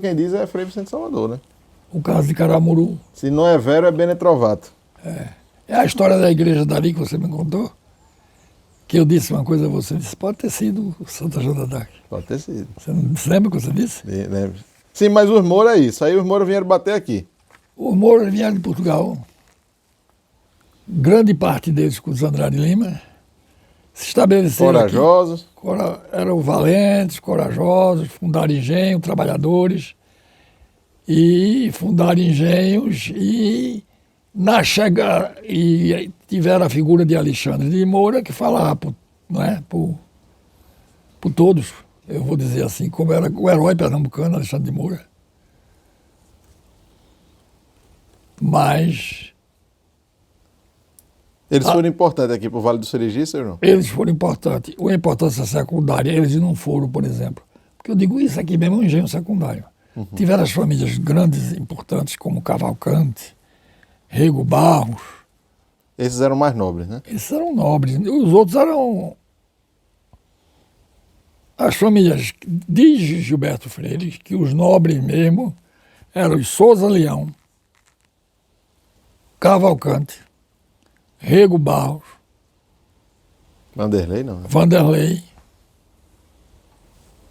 quem diz é Frei Vicente Salvador, né? O caso de Caramuru. Se não é Vero, é Bene Trovato. É a história da igreja dali que você me contou. Que eu disse uma coisa a você, disse, pode ter sido o Santa Joana d'Arc. Pode ter sido. Você não se lembra o que você disse? Lembro. Sim, mas os Moura é isso. Aí os Moura vieram bater aqui. Os Moura vieram de Portugal. Grande parte deles com os Andrade Lima. Se estabeleceram corajosos. Aqui, eram valentes, corajosos, fundaram engenho, trabalhadores, e fundaram engenhos e tiveram a figura de Alexandre de Moura, que falava por todos, eu vou dizer assim, como era o herói pernambucano, Alexandre de Moura. Mas... Eles foram importantes aqui para o Vale do Sergipe, ou não? Eles foram importantes. Uma importância secundária, eles não foram, por exemplo. Porque eu digo isso aqui mesmo é um engenho secundário. Uhum. Tiveram as famílias grandes, importantes, como Cavalcante, Rego Barros. Esses eram mais nobres, né? Esses eram nobres. Os outros eram as famílias de Gilberto Freire, que os nobres mesmo eram os Souza Leão, Cavalcante, Rego Barros. Vanderlei, não? Né? Vanderlei.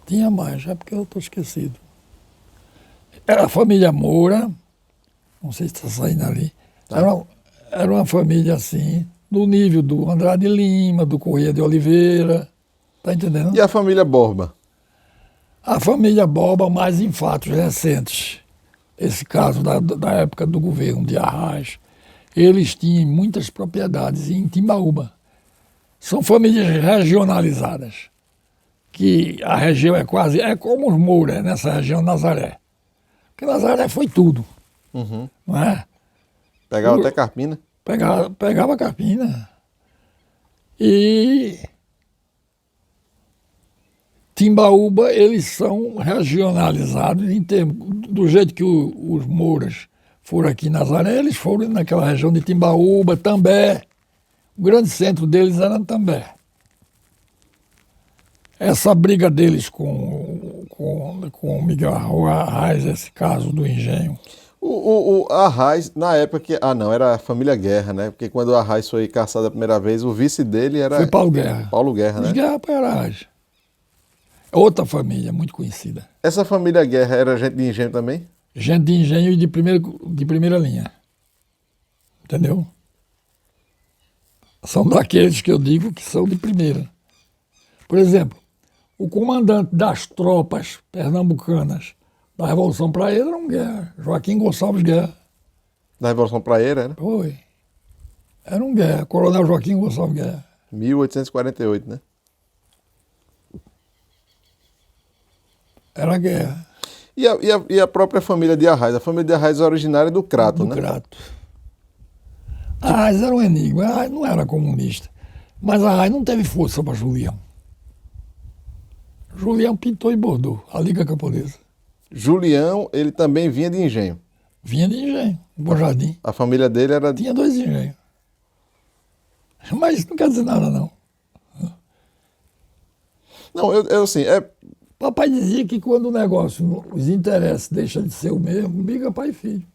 Tinha mais, é porque eu estou esquecido. Era a família Moura, não sei se está saindo ali. Era uma família assim, do nível do Andrade Lima, do Corrêa de Oliveira. Está entendendo? E a família Borba? A família Borba, mais em fatos recentes. Esse caso da época do governo de Arraes. Eles tinham muitas propriedades em Timbaúba. São famílias regionalizadas, que a região é como os Moura, nessa região Nazaré. Porque Nazaré foi tudo, não é? Pegava até Carpina? Pegava Carpina. E Timbaúba, eles são regionalizados em termos, do jeito que os Mouras foram aqui em Nazaré, eles foram naquela região de Timbaúba, També. O grande centro deles era També. Essa briga deles com Miguel Arraes, esse caso do engenho. O Arraes, na época que... Ah, não, era a família Guerra, né? Porque quando o Arraes foi caçado a primeira vez, o vice dele era... Foi Paulo Guerra. Paulo Guerra, né? Guerra para Arraes. Outra família muito conhecida. Essa família Guerra era gente de engenho também? Gente de engenho e de primeira linha. Entendeu? São daqueles que eu digo que são de primeira. Por exemplo, O comandante das tropas pernambucanas da Revolução Praieira era um Guerra, Joaquim Gonçalves Guerra. Da Revolução Praieira, né? Foi. Era um Guerra, Coronel Joaquim Gonçalves Guerra. 1848, né? Era Guerra. E a própria família de Arraes? A família de Arraes é originária do Crato, né? Do Crato. Arraes era um enigma. Arraes não era comunista. Mas Arraes não teve força para Julião. Julião pintou e bordou a Liga Camponesa. Julião, ele também vinha de engenho. Vinha de engenho, Bom Jardim. A família dele era... Tinha 2 engenhos. Mas isso não quer dizer nada, não. Não, eu assim, Papai dizia que quando o negócio, os interesses deixam de ser o mesmo, briga pai e filho.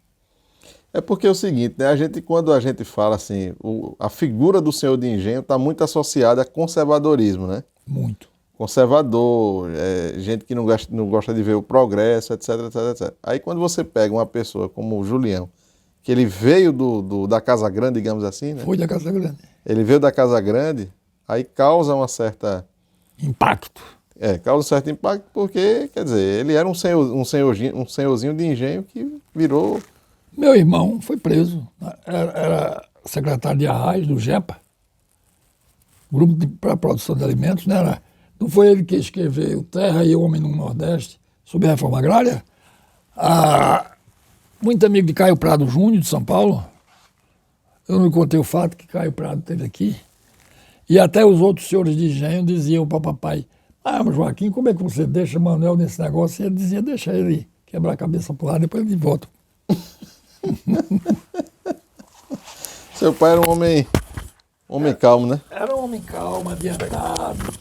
é porque é o seguinte, né? Quando a gente fala assim, a figura do senhor de engenho está muito associada a conservadorismo, né? Muito. Conservador, gente que não gosta de ver o progresso, etc, etc, etc. Aí quando você pega uma pessoa como o Julião, que ele veio da Casa Grande, digamos assim, né? Foi da Casa Grande. Ele veio da Casa Grande, aí causa uma certa... Impacto. Causa um certo impacto porque, quer dizer, ele era um senhorzinho de engenho que virou... Meu irmão foi preso. Era secretário de Arraes, do GEPA, Grupo para a Produção de Alimentos, né? Não foi ele que escreveu Terra e Homem no Nordeste, sobre a reforma agrária? Muito amigo de Caio Prado Júnior, de São Paulo. Eu não contei o fato que Caio Prado teve aqui. E até os outros senhores de engenho diziam para papai, mas Joaquim, como é que você deixa Manuel nesse negócio? E ele dizia, deixa ele quebrar a cabeça por lá, depois ele volta. Seu pai era um homem calmo, né? Era um homem calmo, adiantado,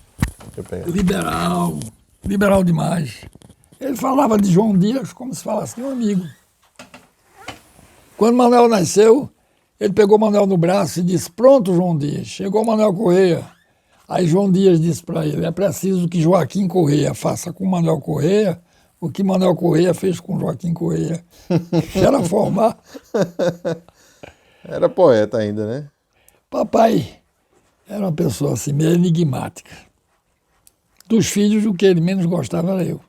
liberal demais. Ele falava de João Dias como se falasse de um amigo. Quando Manuel nasceu, ele pegou Manuel no braço e disse, pronto, João Dias, chegou Manuel Correia. Aí João Dias disse para ele, é preciso que Joaquim Correia faça com Manuel Correia o que Manuel Correia fez com Joaquim Correia, que era formar. Era poeta ainda, né? Papai era uma pessoa assim, meio enigmática. Dos filhos, o que ele menos gostava era eu.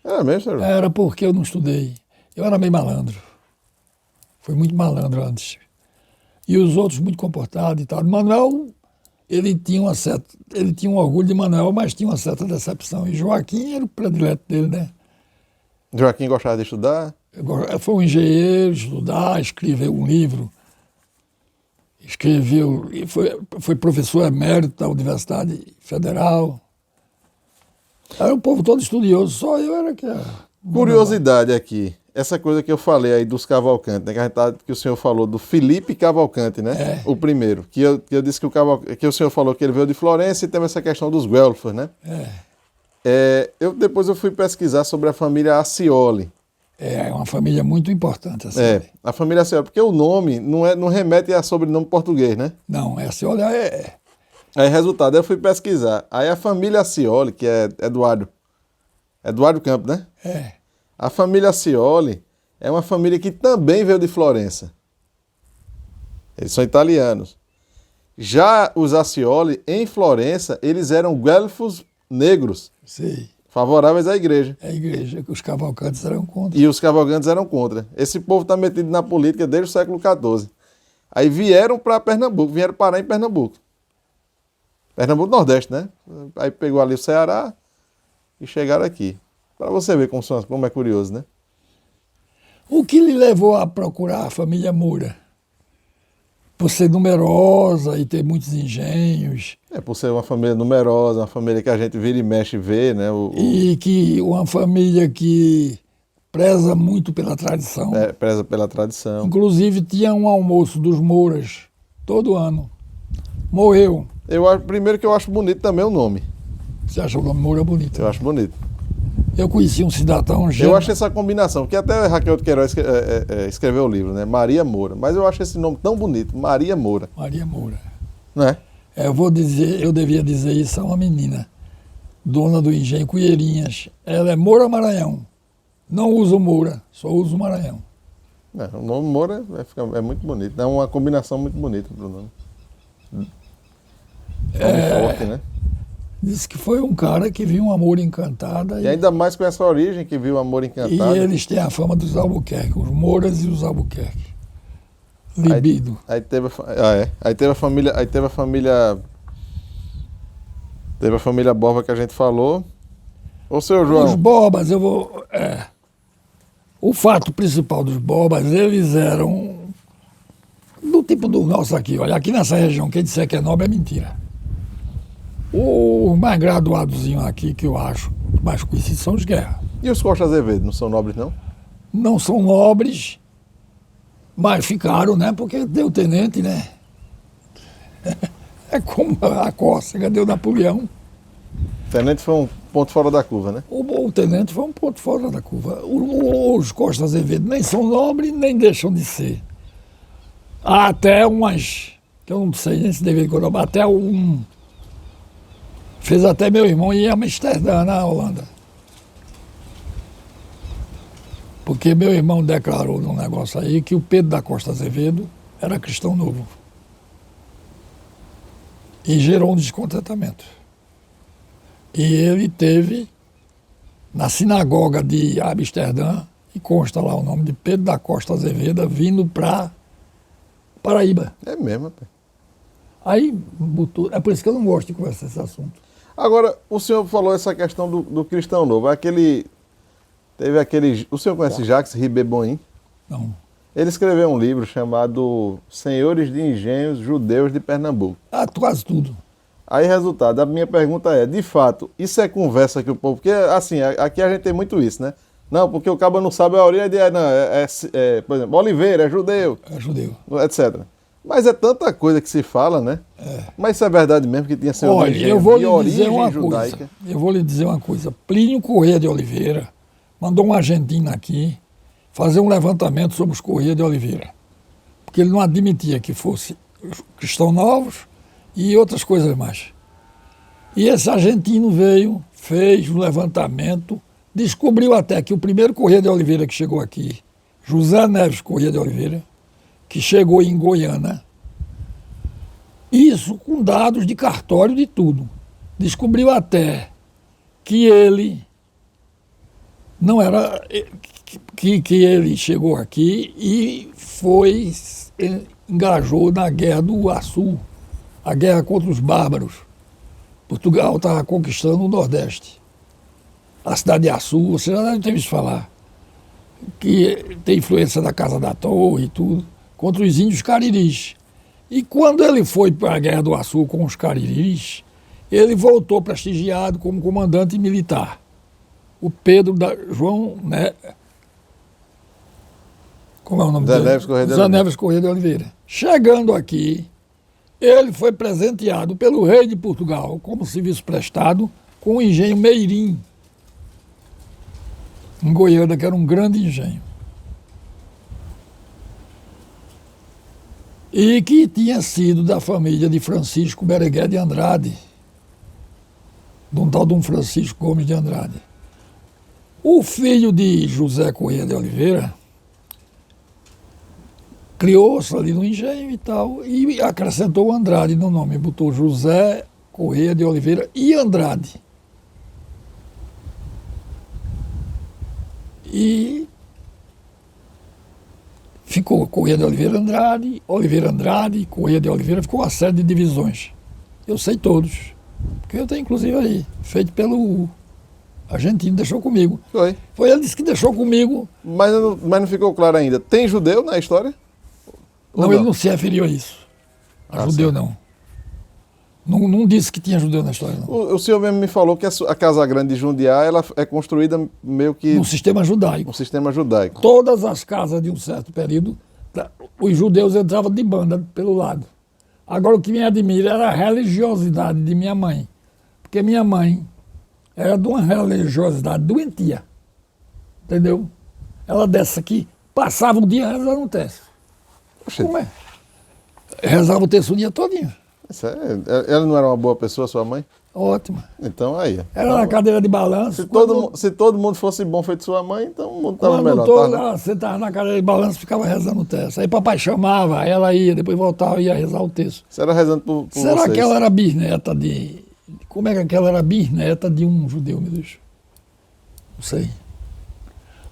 Era mesmo, senhor? Era porque eu não estudei. Eu era meio malandro. Fui muito malandro antes. E os outros muito comportados e tal. Manuel, ele tinha um orgulho de Manuel, mas tinha uma certa decepção. E Joaquim era o predileto dele, né? Joaquim gostava de estudar? Foi um engenheiro, estudar, escreveu um livro. Escreveu, foi professor emérito da Universidade Federal. Era um povo todo estudioso, só eu era que era. Curiosidade aqui, essa coisa que eu falei aí dos Cavalcanti, né? Que o senhor falou do Felipe Cavalcanti, né? O primeiro, que eu disse que o senhor falou que ele veio de Florença e teve essa questão dos Guelfos, né? Depois eu fui pesquisar sobre a família Acioli. É uma família muito importante. Assim. A família Acioli, porque o nome não remete a sobrenome português, né? Não, Acioli Aí, resultado, eu fui pesquisar. Aí a família Acioli, que é Eduardo Campos, né? A família Acioli é uma família que também veio de Florença. Eles são italianos. Já os Acioli, em Florença, eles eram guelfos negros. Sei. Favoráveis à igreja. A igreja, que os Cavalcantes eram contra. E os Cavalcantes eram contra. Esse povo está metido na política desde o século XIV. Aí vieram para Pernambuco, vieram parar em Pernambuco. Pernambuco Nordeste, né? Aí pegou ali o Ceará e chegaram aqui. Para você ver como é curioso, né? O que lhe levou a procurar a família Moura? Por ser numerosa e ter muitos engenhos. Por ser uma família numerosa, uma família que a gente vira e mexe e vê, né? E que uma família que preza muito pela tradição. Preza pela tradição. Inclusive tinha um almoço dos Mouras todo ano. Morreu. Primeiro que eu acho bonito também o nome. Você acha o nome Moura bonito? Eu acho bonito. Eu conheci um cidadão... Eu acho essa combinação, que até Raquel de Queiroz escreveu o livro, né? Maria Moura. Mas eu acho esse nome tão bonito, Maria Moura. Maria Moura. Não é? Eu devia dizer isso a uma menina, dona do engenho Cuieirinhas. Ela é Moura Maranhão. Não uso Moura, só uso Maranhão. O nome Moura é muito bonito, é uma combinação muito bonita para o nome. Nome forte, né? Disse que foi um cara que viu um Amor Encantada. E ainda mais com essa origem que viu o Amor Encantado. E eles têm a fama dos Albuquerque, os Mouras e os Albuquerque. Libido. Aí teve a família. Teve a família Borba que a gente falou. Ô, seu João. Os Borbas, o fato principal dos Borbas, eles eram do tipo do nosso aqui. Olha, aqui nessa região, quem disser que é nobre é mentira. O mais graduadozinho aqui, que eu acho mais conhecido, são os Guerra. E os Costa Azevedo, não são nobres, não? Não são nobres, mas ficaram, né? Porque deu tenente, né? É como a cócega deu Napoleão. Tenente foi um ponto fora da curva, né? O tenente foi um ponto fora da curva. Os Costa Azevedo nem são nobres, nem deixam de ser. Há até umas, que eu não sei nem se deveria colocar, até um... Fez até meu irmão ir a Amsterdã, na Holanda. Porque meu irmão declarou num negócio aí que o Pedro da Costa Azevedo era cristão novo. E gerou um descontentamento. E ele teve na sinagoga de Amsterdã, e consta lá o nome de Pedro da Costa Azevedo, vindo para Paraíba. É mesmo, pô. Aí botou. É por isso que eu não gosto de conversar esse assunto. Agora, o senhor falou essa questão do cristão novo. O senhor conhece Jacques Ribet-Boin? Não. Ele escreveu um livro chamado Senhores de Engenhos Judeus de Pernambuco. Quase tudo. Aí, resultado, a minha pergunta é, de fato, isso é conversa que o povo... Porque, assim, aqui a gente tem muito isso, né? Não, porque o cabo não sabe a origem, por exemplo, Oliveira é judeu. É judeu. Etc. Mas é tanta coisa que se fala, né? É. Mas isso é verdade mesmo que tinha senhor Olha, de eu vou de lhe dizer origem uma judaica? coisa. Eu vou lhe dizer uma coisa. Plínio Corrêa de Oliveira mandou um argentino aqui fazer um levantamento sobre os Corrêa de Oliveira. Porque ele não admitia que fosse cristãos novos e outras coisas mais. E esse argentino veio, fez um levantamento, descobriu até que o primeiro Corrêa de Oliveira que chegou aqui, José Neves Corrêa de Oliveira, que chegou em Goiânia, isso com dados de cartório de tudo. Descobriu até que ele não era... que ele chegou aqui e engajou na guerra do Açu, a guerra contra os bárbaros. Portugal estava conquistando o Nordeste. A cidade de Açu, você já deve ter visto falar, que tem influência da Casa da Torre e tudo, contra os índios cariris. E quando ele foi para a Guerra do Açu com os cariris, ele voltou prestigiado como comandante militar. O Pedro João, né? Como é o nome dele? José Neves Corrêa de Oliveira. Chegando aqui, ele foi presenteado pelo rei de Portugal como serviço prestado com o engenho Meirim, em Goiânia, que era um grande engenho. E que tinha sido da família de Francisco Berenguer de Andrade, de um tal de um Francisco Gomes de Andrade. O filho de José Corrêa de Oliveira criou-se ali no engenho e tal, e acrescentou Andrade no nome, botou José Corrêa de Oliveira e Andrade. E ficou Corrêa de Oliveira Andrade, Corrêa de Oliveira, ficou uma série de divisões. Eu sei todos, porque eu tenho inclusive aí, feito pelo argentino, deixou comigo. Foi ele disse que deixou comigo. Mas não ficou claro ainda. Tem judeu na história? Não, ele não se referiu a isso. A judeu, não. Não disse que tinha judeu na história, não. O senhor mesmo me falou que a Casa Grande de Jundiá ela é construída meio que... No sistema judaico. No sistema judaico. Todas as casas de um certo período, os judeus entravam de banda pelo lado. Agora, o que me admira era a religiosidade de minha mãe. Porque minha mãe era de uma religiosidade doentia. Entendeu? Ela dessa aqui, passava um dia rezando um terço. Como é? Rezava o terço o dia todinho. Ela não era uma boa pessoa, sua mãe? Ótima. Então aí. Era na cadeira de balanço. Se todo mundo fosse bom feito sua mãe, então o mundo estava melhor. Ela sentava na cadeira de balanço e ficava rezando o terço. Aí papai chamava, ela ia, depois voltava e ia rezar o terço. Você era rezando por Será vocês? Que ela era bisneta de como é que aquela era bisneta de um judeu, meu Deus? Não sei.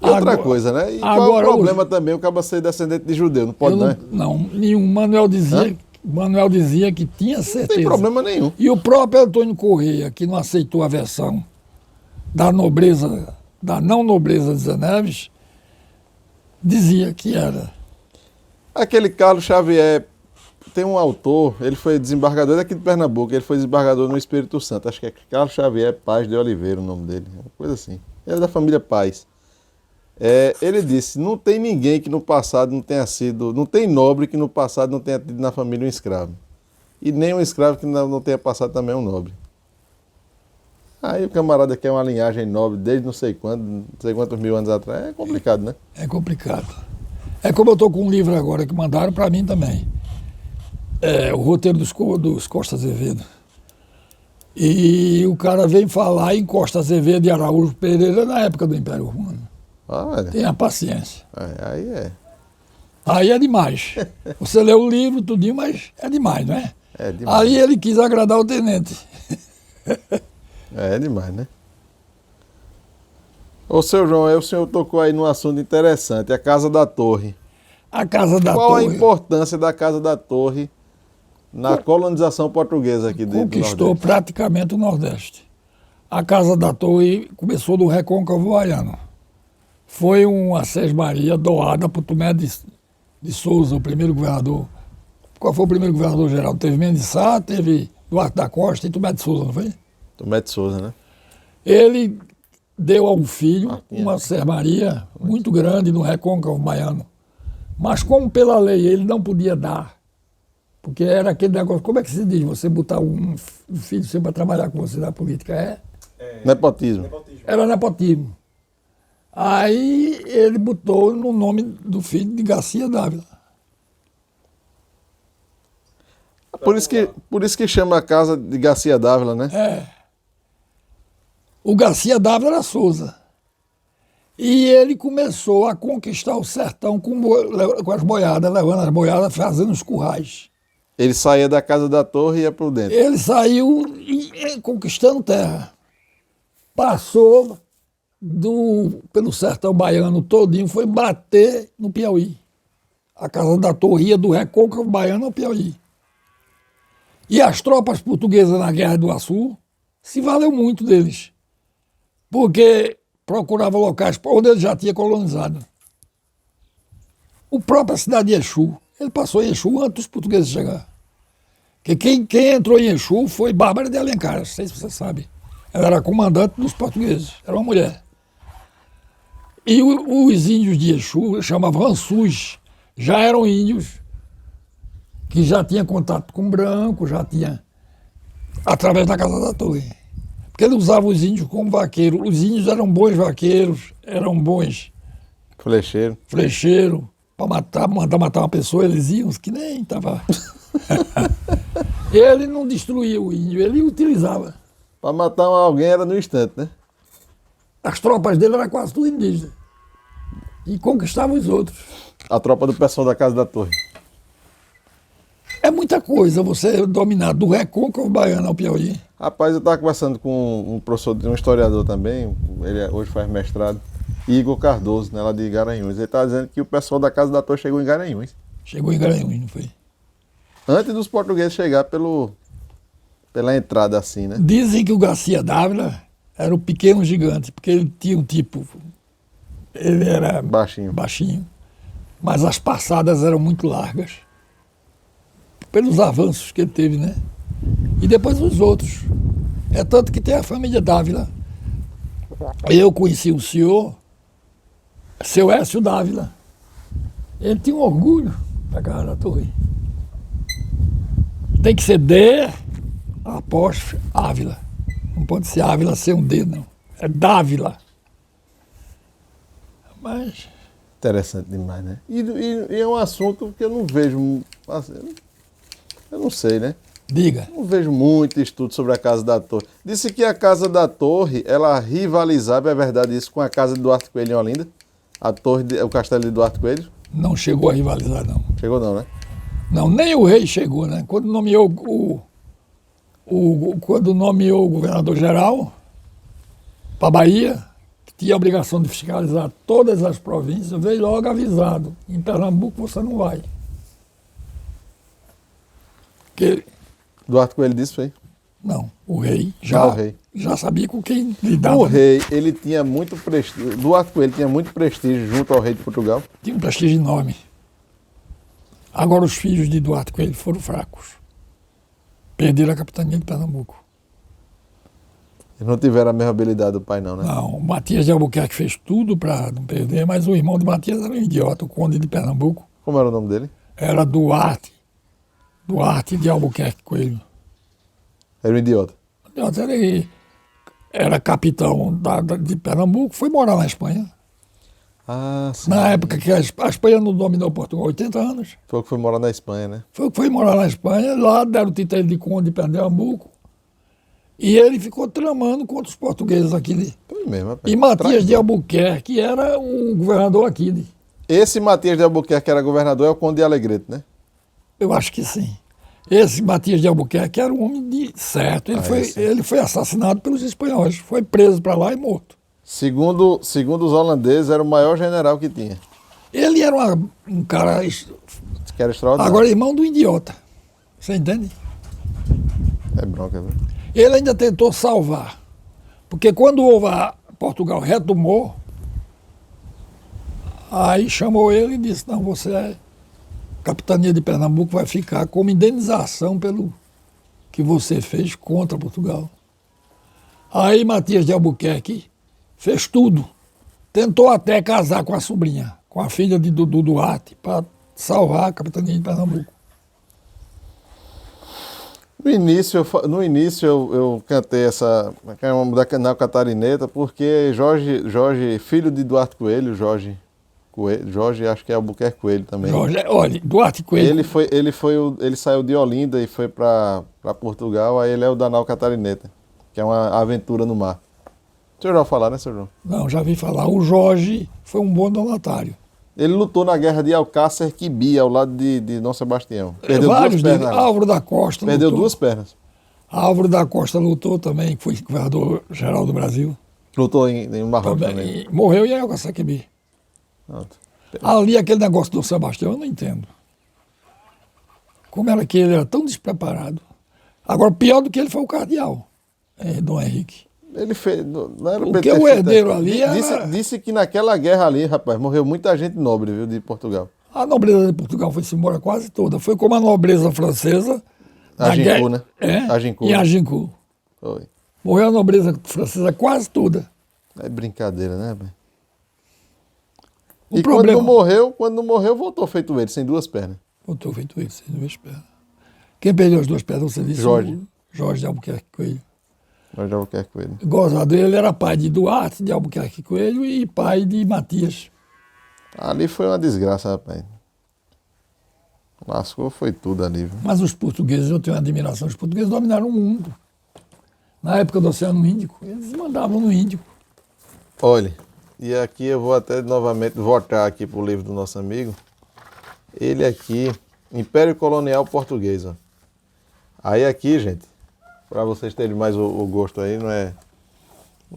E outra coisa, né? E qual é o problema também o cara ser descendente de judeu? Não pode, né? Não, nenhum. Manuel dizia que tinha certeza. Não tem problema nenhum. E o próprio Antônio Corrêa, que não aceitou a versão da nobreza, da não nobreza de Zé Neves, dizia que era. Aquele Carlos Xavier, tem um autor, ele foi desembargador daqui de Pernambuco, ele foi desembargador no Espírito Santo, acho que é Carlos Xavier Paz de Oliveira o nome dele, uma coisa assim. Ele é da família Paz. Ele disse, não tem ninguém que no passado não tenha sido, não tem nobre que no passado não tenha tido na família um escravo. E nem um escravo que não tenha passado também um nobre. Aí o camarada quer uma linhagem nobre desde não sei quantos mil anos atrás, é complicado, né? É complicado. É como eu estou com um livro agora que mandaram para mim também. O roteiro dos Costa Azevedo. E o cara vem falar em Costa Azevedo e Araújo Pereira na época do Império Romano. Tenha paciência. Aí é demais. Você lê o livro, tudinho, mas é demais, não é? É demais. Aí ele quis agradar o tenente. É demais, né? Ô, seu João, o senhor tocou aí num assunto interessante, a Casa da Torre. A Casa da Torre. Qual a importância da Casa da Torre na colonização portuguesa aqui dentro do Nordeste? Conquistou praticamente o Nordeste. A Casa da Torre começou do Recôncavo Baiano. Foi uma sesmaria doada por Tomé de Souza, o primeiro governador. Qual foi o primeiro governador geral? Teve Mendes Sá, teve Duarte da Costa e Tomé de Souza, não foi? Tomé de Souza, né? Ele deu ao filho uma sesmaria muito grande no Recôncavo Baiano. Mas como pela lei ele não podia dar, porque era aquele negócio, como é que se diz? Você botar um filho sempre para trabalhar com você na política? Nepotismo. Era nepotismo. Aí ele botou no nome do filho de Garcia Dávila. Por isso que chama a casa de Garcia Dávila, né? O Garcia Dávila era Souza. E ele começou a conquistar o sertão com as boiadas, levando as boiadas, fazendo os currais. Ele saía da Casa da Torre e ia por dentro. Ele saiu conquistando terra. Passou pelo sertão baiano todinho, foi bater no Piauí. A Casa da Torre ia do Recôncavo Baiano ao Piauí. E as tropas portuguesas na Guerra do Açu se valeu muito deles, porque procuravam locais onde ele já tinha colonizado. O próprio cidade de Exu, ele passou em Exu antes dos portugueses chegar. Porque quem entrou em Exu foi Bárbara de Alencar, não sei se você sabe. Ela era comandante dos portugueses, era uma mulher. E os índios de Exu, chamavam Ansus, já eram índios que já tinham contato com branco, já tinha, através da Casa da Torre. Porque ele usava os índios como vaqueiros. Os índios eram bons vaqueiros, eram bons flecheiros. Para mandar matar uma pessoa, eles iam, que nem estava. Ele não destruía o índio, ele utilizava. Para matar alguém era no instante, né? As tropas dele eram quase tudo indígenas. E conquistavam os outros. A tropa do pessoal da Casa da Torre. É muita coisa você dominar do Recôncavo Baiano ao Piauí. Rapaz, eu estava conversando com um professor, um historiador também, ele hoje faz mestrado, Igor Cardoso, né, lá de Garanhuns. Ele está dizendo que o pessoal da Casa da Torre chegou em Garanhuns. Chegou em Garanhuns, não foi? Antes dos portugueses chegar pela entrada assim, né? Dizem que o Garcia Dávila era o pequeno gigante, porque ele tinha um tipo... Ele era baixinho, mas as passadas eram muito largas, pelos avanços que ele teve, né? E depois os outros. É tanto que tem a família Dávila. Eu conheci o senhor, seu Écio Dávila. Ele tinha um orgulho da Casa da Torre. Tem que ser D, apóstrofe, Ávila. Não pode ser Ávila sem um D, não. É Dávila. Mas... Interessante demais, né? E é um assunto que eu não vejo... Assim, eu não sei, né? Diga. Não vejo muito estudo sobre a Casa da Torre. Disse que a Casa da Torre, ela rivalizava, é verdade isso, com a Casa de Duarte Coelho em Olinda? O castelo de Duarte Coelho? Não chegou a rivalizar, não. Chegou não, né? Não, nem o rei chegou, né? Quando nomeou quando nomeou o governador-geral para a Bahia, que tinha a obrigação de fiscalizar todas as províncias, veio logo avisado: em Pernambuco você não vai. Que, Duarte Coelho disse, foi? não, o rei já sabia com quem O lidava. rei, ele tinha muito prestígio. Duarte Coelho tinha muito prestígio junto ao rei de Portugal. Tinha um prestígio enorme. Agora os filhos de Duarte Coelho foram fracos. Perderam a capitania de Pernambuco. Eles não tiveram a mesma habilidade do pai, não, né? Não, o Matias de Albuquerque fez tudo para não perder, mas o irmão de Matias era um idiota, o conde de Pernambuco. Como era o nome dele? Era Duarte de Albuquerque Coelho. Era um idiota. Ele era capitão de Pernambuco, foi morar na Espanha. Ah, sim. Na época que a Espanha não dominou Portugal, 80 anos. Foi o que foi morar na Espanha, né? Foi morar na Espanha, lá deram o título de conde de Pernambuco. E ele ficou tramando contra os portugueses aqui. Foi mesmo, rapaz. E Matias de Albuquerque era o governador aqui. Esse Matias de Albuquerque, que era governador, é o Conde de Alegrete, né? Eu acho que sim. Esse Matias de Albuquerque era um homem de certo. Ele foi assassinado pelos espanhóis. Foi preso para lá e morto. Segundo os holandeses, era o maior general que tinha. Ele era um cara... Que era extraordinário. Agora, irmão do idiota. Você entende? É bronca, viu? Ele ainda tentou salvar. Porque quando Portugal retomou, aí chamou ele e disse: não, você é capitania de Pernambuco, vai ficar como indenização pelo que você fez contra Portugal. Aí Matias de Albuquerque fez tudo. Tentou até casar com a sobrinha, com a filha de Duarte, para salvar a capitania de Pernambuco. No início eu cantei essa da Canal Catarineta porque Jorge, filho de Duarte Coelho, Jorge, acho que é Albuquerque Coelho também. Olha, Duarte Coelho. Ele saiu de Olinda e foi para Portugal, aí ele é o Danal Catarineta, que é uma aventura no mar. O senhor já ouviu falar, né, senhor João? Não, já vi falar. O Jorge foi um bom donatário. Ele lutou na guerra de Alcácer Quibir, ao lado de Dom Sebastião. Perdeu Vários duas deles. pernas. Álvaro da Costa Perdeu lutou. duas pernas. Álvaro da Costa lutou também, que foi governador-geral do Brasil. Lutou em Marrocos também. E morreu em Alcaçaquebi. Pronto. Ali, aquele negócio do Sebastião, eu não entendo. Como era que ele era tão despreparado. Agora, pior do que ele foi o cardeal, Dom Henrique. Ele fez. Não era Porque o herdeiro ali disse que naquela guerra ali, rapaz, morreu muita gente nobre, viu, de Portugal. A nobreza de Portugal foi-se embora quase toda. Foi como a nobreza francesa. Agincourt, né? Em Agincourt. Foi. Morreu a nobreza francesa quase toda. É brincadeira, né, rapaz? O E problema... quando não morreu, voltou feito ele, sem duas pernas. Voltou feito ele, sem duas pernas. Quem perdeu as duas pernas, você disse? Jorge de Albuquerque Coelho. Jorge de Albuquerque Coelho. Gozado, ele era pai de Duarte de Albuquerque Coelho e pai de Matias. Ali foi uma desgraça, rapaz. Lascou, foi tudo ali, viu? Mas os portugueses, eu tenho uma admiração, os portugueses dominaram o mundo. Na época do Oceano Índico, eles mandavam no Índico. Olha, e aqui eu vou até novamente voltar aqui para o livro do nosso amigo. Ele aqui, Império Colonial Português. Ó. Aí aqui, gente, para vocês terem mais o gosto aí, não é...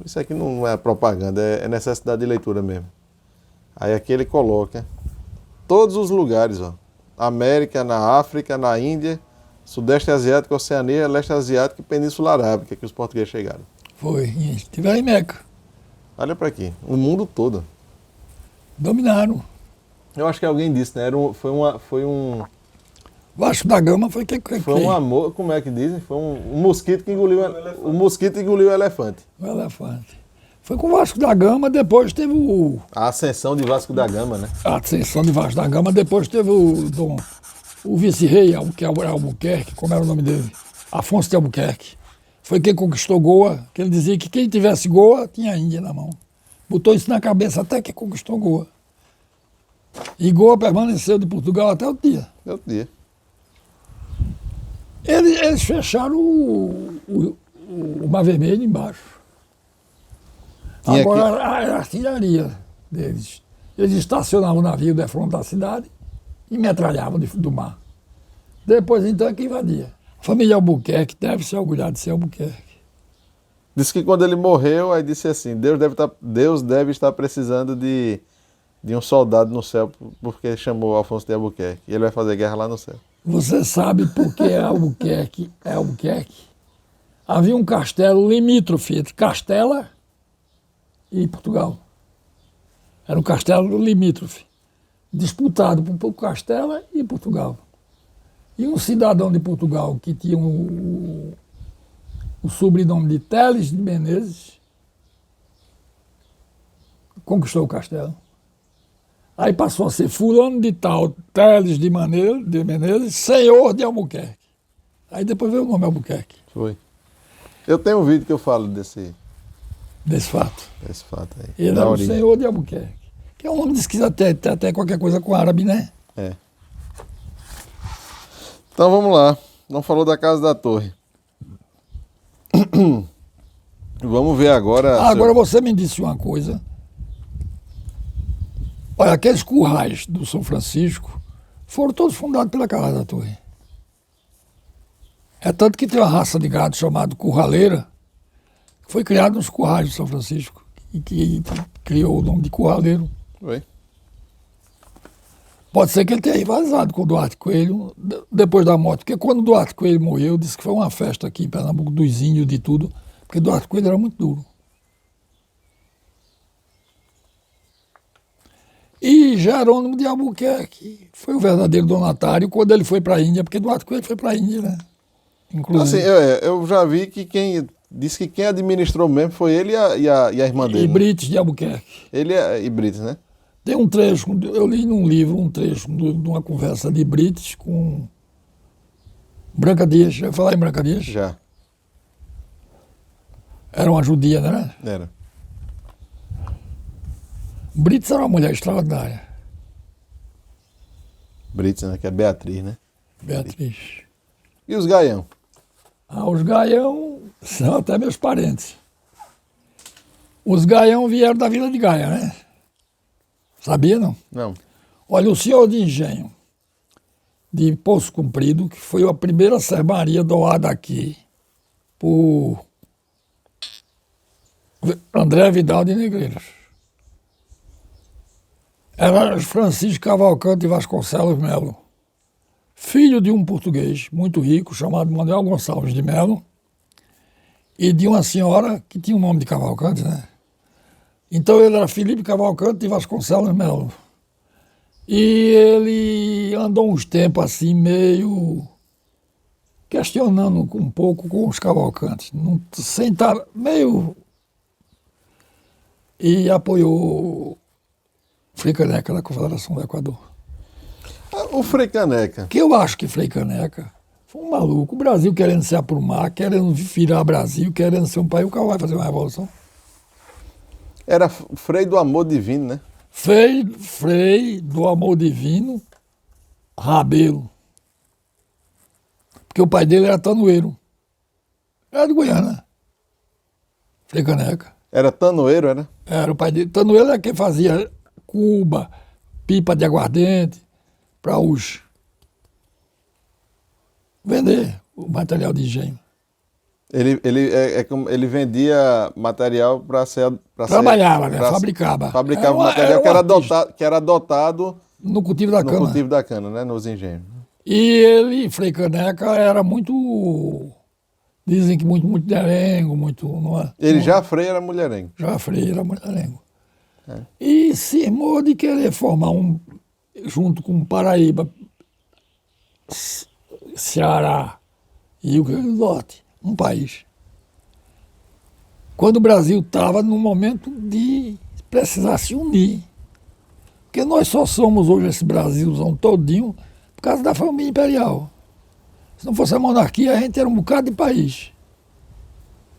Isso aqui não é propaganda, é necessidade de leitura mesmo. Aí aqui ele coloca todos os lugares, ó. América, na África, na Índia, Sudeste Asiático, Oceania, Leste Asiático e Península Arábica, que os portugueses chegaram. Foi, e estiveram em Meca. Olha para aqui, o mundo todo. Dominaram. Eu acho que alguém disse, né? Foi um Vasco da Gama foi quem? Foi um amor, como é que dizem? Foi um mosquito que engoliu o mosquito engoliu o elefante. O elefante. Foi com o Vasco da Gama, depois teve a ascensão de Vasco da Gama, né? A ascensão de Vasco da Gama, depois teve o vice-rei, que era Albuquerque, como era o nome dele? Afonso de Albuquerque. Foi quem conquistou Goa, que ele dizia que quem tivesse Goa tinha a Índia na mão. Botou isso na cabeça até que conquistou Goa. E Goa permaneceu de Portugal até o dia. Até o dia. Eles fecharam o Mar Vermelho embaixo. Agora a artilharia deles. Eles estacionavam o navio de frente da cidade e metralhavam do mar. Depois então é que invadia. A família Albuquerque deve se orgulhar de ser Albuquerque. Disse que quando ele morreu, aí disse assim, Deus deve estar precisando de um soldado no céu, porque chamou Afonso de Albuquerque. E ele vai fazer guerra lá no céu. Você sabe por que Albuquerque é Albuquerque? Havia um castelo limítrofe entre Castela e Portugal. Era um castelo limítrofe, disputado por Castela e Portugal. E um cidadão de Portugal que tinha o sobrenome de Teles de Menezes conquistou o castelo. Aí passou a ser fulano de tal, Teles de Menezes, senhor de Albuquerque. Aí depois veio o nome Albuquerque. Foi. Eu tenho um vídeo que eu falo desse fato. Desse fato aí. Ele era o senhor de Albuquerque. Que é um nome que diz que até qualquer coisa com árabe, né? É. Então vamos lá. Não falou da Casa da Torre. Vamos ver agora. Agora você me disse uma coisa. Olha, aqueles currais do São Francisco foram todos fundados pela Casa da Torre. É tanto que tem uma raça de gado chamada curraleira, que foi criada nos currais do São Francisco, e que criou o nome de curraleiro. Oi. Pode ser que ele tenha rivalizado com o Duarte Coelho depois da morte, porque quando o Duarte Coelho morreu, disse que foi uma festa aqui em Pernambuco dos índios, de tudo, porque o Duarte Coelho era muito duro. E Jerônimo de Albuquerque foi o verdadeiro donatário quando ele foi para a Índia, porque Duarte Coelho foi para a Índia, né? Inclusive. Assim, eu já vi que disse que quem administrou mesmo foi ele e a irmã dele. E Brites de Albuquerque. Ele e Brites, né? Tem um trecho, eu li num livro um trecho de uma conversa de Brites com Branca Dias. Já falar em Branca Dias? Já. Era uma judia, né? Era. Brites era uma mulher extraordinária. Brites, né? Que é Beatriz, né? Beatriz. E os Gaião? Os Gaião são até meus parentes. Os Gaião vieram da Vila de Gaia, né? Sabia, não? Não. Olha, o senhor de engenho de Poço Comprido, que foi a primeira sermaria doada aqui por André Vidal de Negreiros. Era Francisco Cavalcante Vasconcelos Melo, filho de um português muito rico chamado Manuel Gonçalves de Melo e de uma senhora que tinha o nome de Cavalcante, né? Então ele era Felipe Cavalcante de Vasconcelos Melo. E ele andou uns tempos assim meio questionando um pouco com os Cavalcantes, sem estar meio... E apoiou Frei Caneca da Confederação do Equador. O Frei Caneca. Que eu acho que Frei Caneca foi um maluco. O Brasil querendo se aprumar, querendo virar Brasil, querendo ser um país, o cara vai fazer uma revolução. Era Frei do Amor Divino, né? Frei do Amor Divino, Rabelo. Porque o pai dele era tanoeiro. Era de Goiânia. Frei Caneca. Era tanoeiro, era? Era o pai dele. Tanoeiro era quem fazia cuba, pipa de aguardente, para os vender o material de engenho. Ele vendia material para ser... Trabalhava, né? Fabricava. Fabricava material que era adotado no cultivo da cana. No cultivo da cana, né? Nos engenhos. E ele, Frei Caneca, era muito... Dizem que muito mulherengo, muito... Já Frei era mulherengo. Já Frei era mulherengo. É. E cismou de querer formar junto com Paraíba, Ceará e Rio Grande do Norte, um país. Quando o Brasil estava num momento de precisar se unir. Porque nós só somos hoje esse Brasilzão todinho por causa da família imperial. Se não fosse a monarquia, a gente era um bocado de país.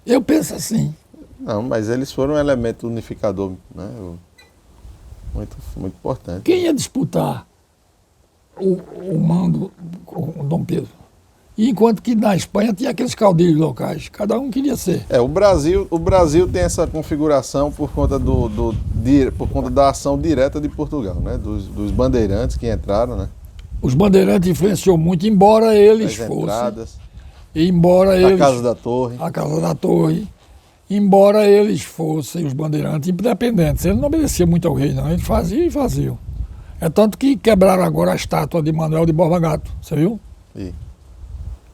Eu penso assim. Não, mas eles foram um elemento unificador, né? Muito, muito importante. Quem ia disputar o mando com o Dom Pedro? E enquanto que na Espanha tinha aqueles caudilhos locais, cada um queria ser. O Brasil tem essa configuração por conta por conta da ação direta de Portugal, né? Dos bandeirantes que entraram, né? Os bandeirantes influenciou muito, embora eles fossem E embora eles... A Casa da Torre. A Casa da Torre. Embora eles fossem os bandeirantes independentes, eles não obedeciam muito ao rei, não. Eles faziam e faziam. É tanto que quebraram agora a estátua de Manuel de Borba Gato, você viu? E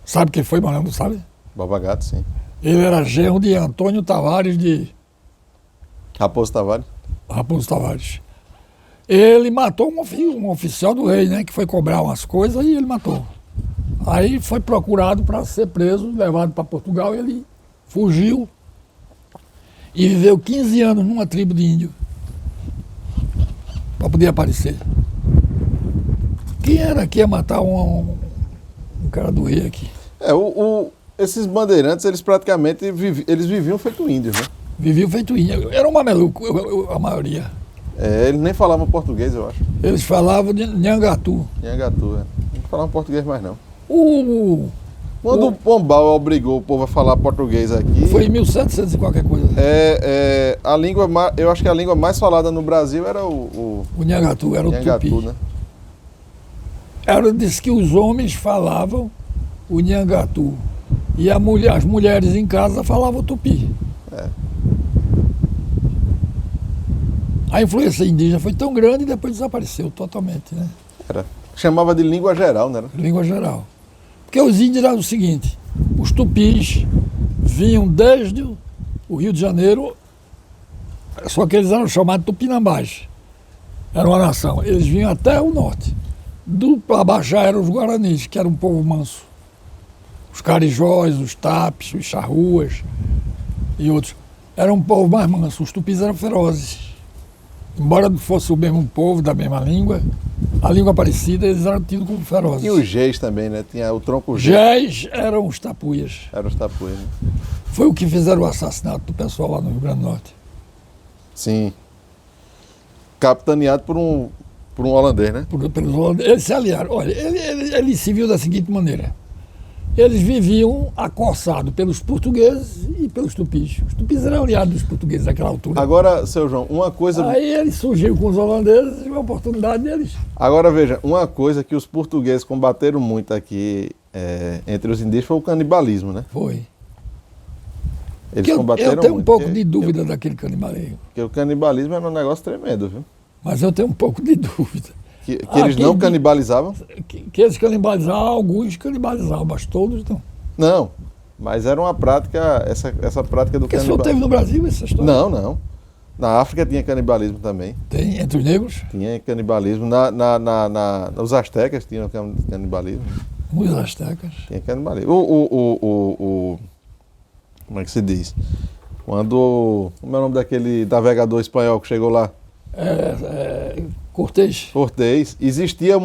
Sabe quem foi, Manuel, não sabe? Borba Gato, sim. Ele era genro de Antônio Tavares de Raposo Tavares. Raposo Tavares. Ele matou um oficial do rei, né? Que foi cobrar umas coisas e ele matou. Aí foi procurado para ser preso, levado para Portugal, ele fugiu e viveu 15 anos numa tribo de índio para poder aparecer. Quem era que ia matar um cara do rei aqui? Esses bandeirantes, eles praticamente eles viviam feito índios, né? Viviam feito índio. Era um mameluco, a maioria. Eles nem falavam português, eu acho. Eles falavam de Nhangatu. Nhangatu, Não falavam português mais, não. Quando o Pombal obrigou o povo a falar português aqui... Foi em 1700 e qualquer coisa. A língua, eu acho que a língua mais falada no Brasil era o Nhangatu, era o Nhangatu, tupi. né? Diz que os homens falavam o Nhangatu e as mulheres em casa falavam o tupi. A influência indígena foi tão grande e depois desapareceu totalmente, né? Chamava de língua geral, né? Língua geral. Porque os índios eram o seguinte, os tupis vinham desde o Rio de Janeiro, só que eles eram chamados tupinambás. Era uma nação. Eles vinham até o norte. Para baixo já eram os guaranis, que era um povo manso. Os carijós, os tapes, os charruas e outros. Era um povo mais manso. Os tupis eram ferozes. Embora fosse o mesmo povo, da mesma língua, a língua parecida, eles eram tidos como ferozes. E os géis também, né? Tinha o tronco géis eram os tapuias. Eram os tapuias, né? Foi o que fizeram o assassinato do pessoal lá no Rio Grande do Norte. Sim. Capitaneado por um holandês, né? Pelos holandeses. Eles se aliaram. Olha, ele se viu da seguinte maneira. Eles viviam acossados pelos portugueses e pelos tupis. Os tupis eram aliados dos portugueses naquela altura. Agora, seu João, uma coisa... Aí ele surgiu com os holandeses e uma oportunidade deles. Agora, veja, uma coisa que os portugueses combateram muito aqui entre os indígenas foi o canibalismo, né? Foi. Eles combateram muito. Eu tenho um pouco de dúvida daquele canibalismo. Porque o canibalismo era um negócio tremendo, viu? Mas eu tenho um pouco de dúvida. Que eles não canibalizavam? Que eles canibalizavam, alguns canibalizavam, mas todos não. Não, mas era uma prática, essa prática do canibalismo. Porque canibalismo. só teve no Brasil essa história? Não. Na África tinha canibalismo também. Tem, entre os negros? Tinha canibalismo. Os astecas tinham canibalismo. Os astecas? Tinha canibalismo. Como é que se diz? Como é o nome daquele navegador espanhol que chegou lá? Cortês. Cortês. Existia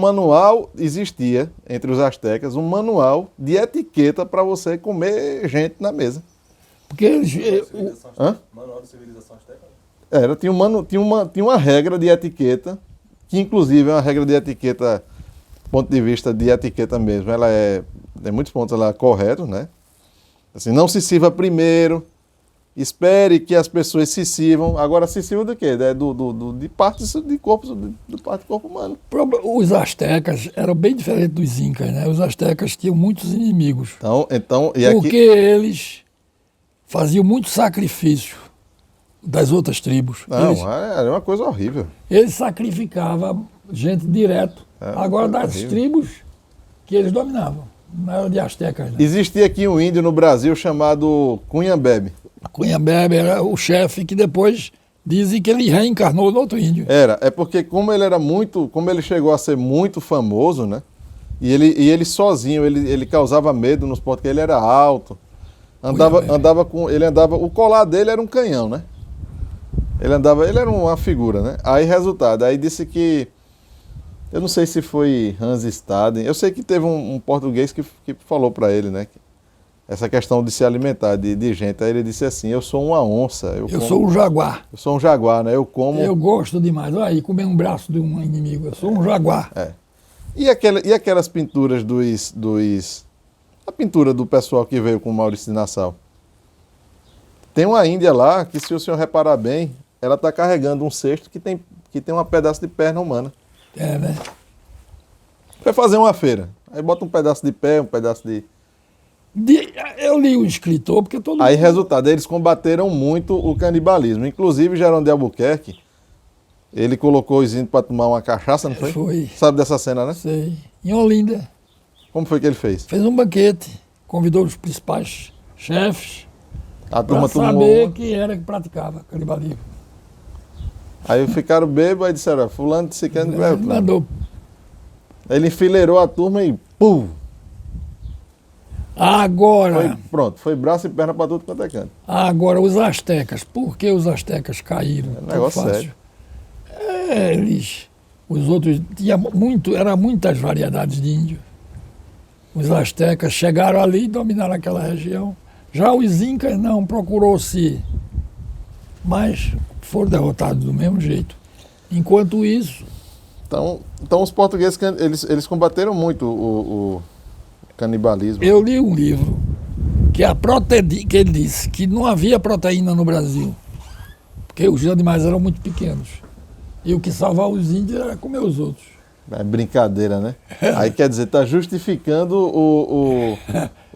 entre os astecas um manual de etiqueta para você comer gente na mesa. Porque eles... Manual de civilização asteca? Tinha uma regra de etiqueta, que inclusive é uma regra de etiqueta, do ponto de vista de etiqueta mesmo, ela tem muitos pontos ela é corretos, né? Assim, não se sirva primeiro, espere que as pessoas se sirvam. Agora, se sirvam do quê? De partes de corpo, de parte do corpo humano. Os astecas eram bem diferentes dos incas, né? Os astecas tinham muitos inimigos. Porque eles faziam muito sacrifício das outras tribos. Era uma coisa horrível. Eles sacrificavam gente direto. Agora, das tribos que eles dominavam. Não era de astecas, né? Existia aqui um índio no Brasil chamado Cunhambebe. Cunhambebe era o chefe que depois dizem que ele reencarnou no outro índio. É porque como ele chegou a ser muito famoso, né? E ele sozinho, ele causava medo nos pontos, porque ele era alto. O colar dele era um canhão, né? Ele era uma figura, né? Aí disse que, eu não sei se foi Hans Staden, eu sei que teve um português que falou para ele, né? Essa questão de se alimentar de gente. Aí ele disse assim, eu sou uma onça. Eu sou um jaguar. Eu sou um jaguar, né? Eu gosto demais. Olha aí, comer um braço de um inimigo. Eu sou um jaguar. E aquelas pinturas a pintura do pessoal que veio com o Maurício de Nassau? Tem uma índia lá que, se o senhor reparar bem, ela está carregando um cesto que tem um pedaço de perna humana. Né? Vai fazer uma feira. Aí bota um pedaço de pé, um pedaço de Eu li o escritor, porque todo Aí, mundo... resultado, eles combateram muito o canibalismo. Inclusive, Jerônimo de Albuquerque, ele colocou os índios para tomar uma cachaça, não foi? Foi. Sabe dessa cena, né? Sei. Em Olinda. Como foi que ele fez? Fez um banquete, convidou os principais chefes A para turma saber tomou. quem era que praticava canibalismo. Aí ficaram bêbados e disseram, fulano de ciclano. Ele mandou. Ele enfileirou a turma e pum! Agora, Pronto, foi braço e perna para tudo quanto é canto. agora, os astecas. Por que os astecas caíram? É um negócio tão fácil? Os outros, era muitas variedades de índio. Os astecas chegaram ali e dominaram aquela região. Já os incas não, procurou-se, mas foram derrotados do mesmo jeito. Enquanto isso, Então os portugueses, eles combateram muito o canibalismo. eu li um livro que que ele disse que não havia proteína no Brasil, porque os animais eram muito pequenos. E o que salvava os índios era comer os outros. É brincadeira, né? Aí quer dizer, está justificando o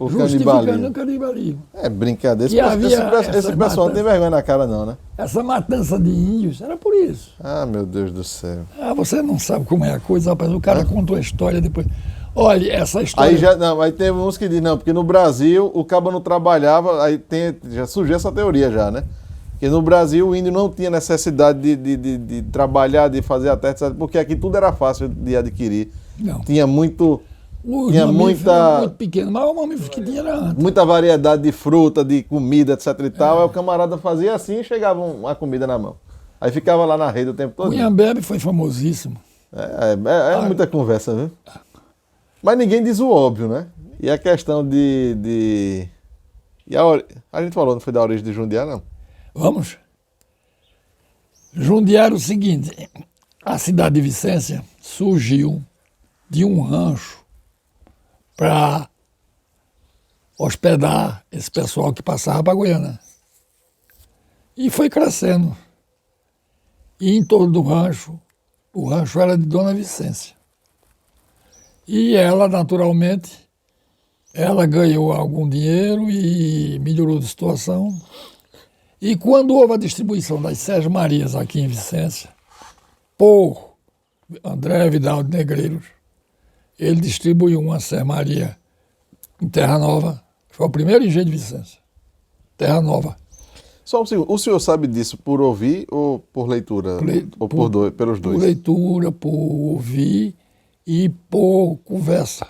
Justificando canibalismo. o canibalismo. É brincadeira. Que havia Esse essas pessoal não tem matanças. vergonha na cara, não, né? Essa matança de índios era por isso. Ah, meu Deus do céu. Ah, você não sabe como é a coisa, rapaz. O cara conta uma história depois. Olha, essa história. Aí tem uns que dizem, não, porque no Brasil o cabo não trabalhava, já surgiu essa teoria já, né? Que no Brasil o índio não tinha necessidade de trabalhar, de fazer a terra, etc., porque aqui tudo era fácil de adquirir. Não. Tinha muito. Os Tinha mamíferos muita- eram muito pequenos, mas o mamífero que tinha era antes. Muita variedade de fruta, de comida, etc e tal. Aí o camarada fazia assim e chegava uma comida na mão. Aí ficava lá na rede o tempo todo. O Inhambebe foi famosíssimo. É muita conversa, viu? Mas ninguém diz o óbvio, né? E a questão a gente falou, não foi da origem de Jundiaí, não? Vamos? Jundiaí era o seguinte: a cidade de Vicência surgiu de um rancho para hospedar esse pessoal que passava para Goiânia. E foi crescendo. E em torno do rancho, o rancho era de Dona Vicência. E ela, naturalmente, ela ganhou algum dinheiro e melhorou de situação. E quando houve a distribuição das Sérgio Marias aqui em Vicência, por André Vidal de Negreiros, ele distribuiu uma Sérgio Maria em Terra Nova, foi o primeiro engenho de Vicência, Terra Nova. Só um segundo, o senhor sabe disso por ouvir ou por leitura? Ou pelos dois? Por leitura, por ouvir e por conversa.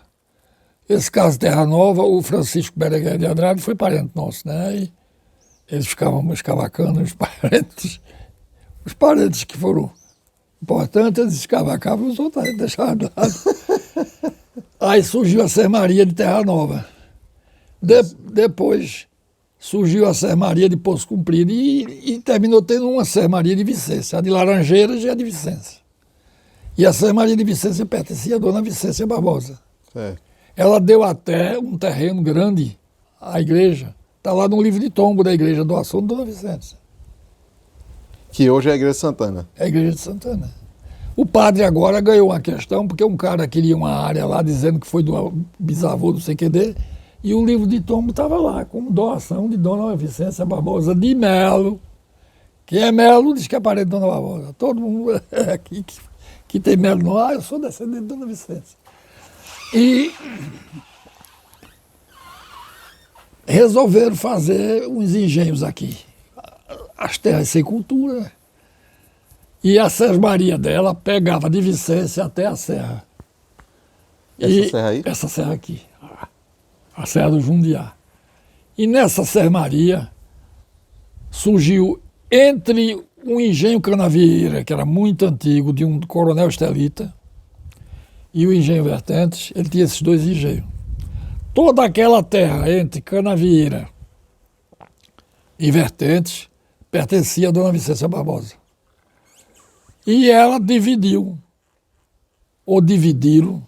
Esse caso de Terra Nova, o Francisco Berenguer de Andrade foi parente nosso, né? E eles ficavam escavacando, os parentes que foram importantes, eles escavacavam, os outros deixavam de lado. Aí surgiu a Sermaria de Terra Nova. Depois surgiu a Sermaria de Poço Comprido e terminou tendo uma Sermaria de Vicência, a de Laranjeiras e a de Vicência. E a Sermaria de Vicência pertencia à dona Vicência Barbosa. Certo. Ela deu até um terreno grande à igreja. Está lá no livro de tombo da igreja, doação de Dona Vicência. Que hoje é a Igreja de Santana. É a igreja de Santana. O padre agora ganhou uma questão, porque um cara queria uma área lá, dizendo que foi do bisavô do CQD, e o livro de tombo estava lá, como doação de Dona Vicência Barbosa de Melo. Quem é Melo diz que é parente de Dona Barbosa. Todo mundo aqui que tem Melo, não. Ah, eu sou descendente de Dona Vicência. E resolveram fazer uns engenhos aqui. As terras sem cultura. E a Sérgio Maria dela pegava de Vicência até a serra. Essa serra aí? Essa serra aqui. A Serra do Jundiá. E nessa sermaria surgiu entre um engenho Canavieira, que era muito antigo, de um coronel Estelita, e o engenho Vertentes, ele tinha esses dois engenhos. Toda aquela terra entre Canavieira e Vertentes pertencia a Dona Vicência Barbosa. E ela dividiu, ou dividiram,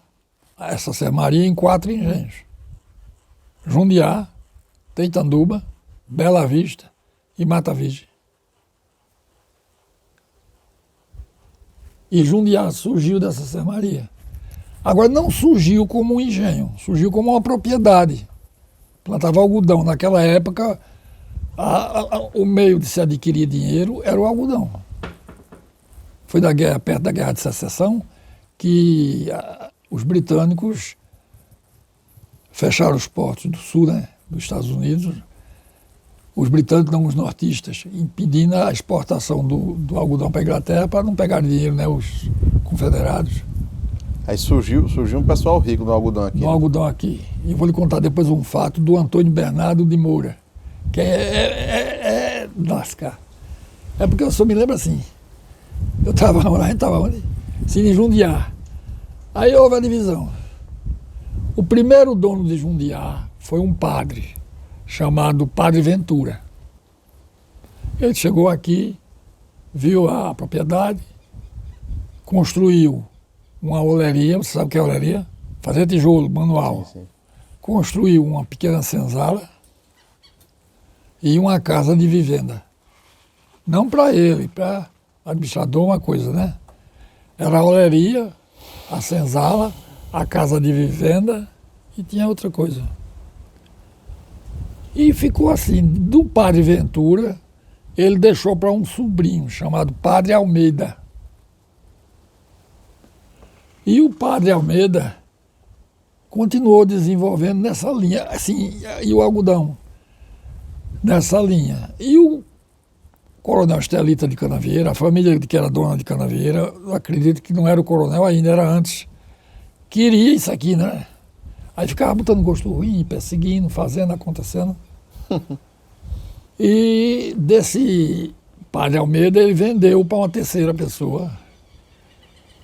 essa sermaria em 4 engenhos. Jundiá, Teitanduba, Bela Vista e Mata Virgem. E Jundiá surgiu dessa sermaria. Agora, não surgiu como um engenho, surgiu como uma propriedade. Plantava algodão. Naquela época, o meio de se adquirir dinheiro era o algodão. Foi perto da Guerra de Secessão que os britânicos fecharam os portos do sul, né, dos Estados Unidos. Os britânicos, não os nortistas, impedindo a exportação do algodão para a Inglaterra para não pegar dinheiro, né, os confederados. Aí surgiu um pessoal rico no algodão aqui. No algodão aqui. E vou lhe contar depois um fato do Antônio Bernardo de Moura, que é lascar. É porque eu só me lembro assim. A gente estava onde? Em Jundiá. Aí houve a divisão. O primeiro dono de Jundiá foi um padre, chamado Padre Ventura. Ele chegou aqui, viu a propriedade, construiu uma oleria, você sabe o que é oleria? Fazer tijolo, manual. Sim. Construiu uma pequena senzala e uma casa de vivenda. Não para ele, para administrador, uma coisa, né? Era a oleria, a senzala, a casa de vivenda e tinha outra coisa. E ficou assim, do Padre Ventura, ele deixou para um sobrinho chamado Padre Almeida. E o Padre Almeida continuou desenvolvendo nessa linha, assim, e o algodão nessa linha. E o coronel Estelita de Canavieira, a família que era dona de Canavieira, eu acredito que não era o coronel ainda, era antes, queria isso aqui, né? Aí ficava botando gosto ruim, perseguindo, fazendo, acontecendo. E desse Padre Almeida ele vendeu para uma terceira pessoa.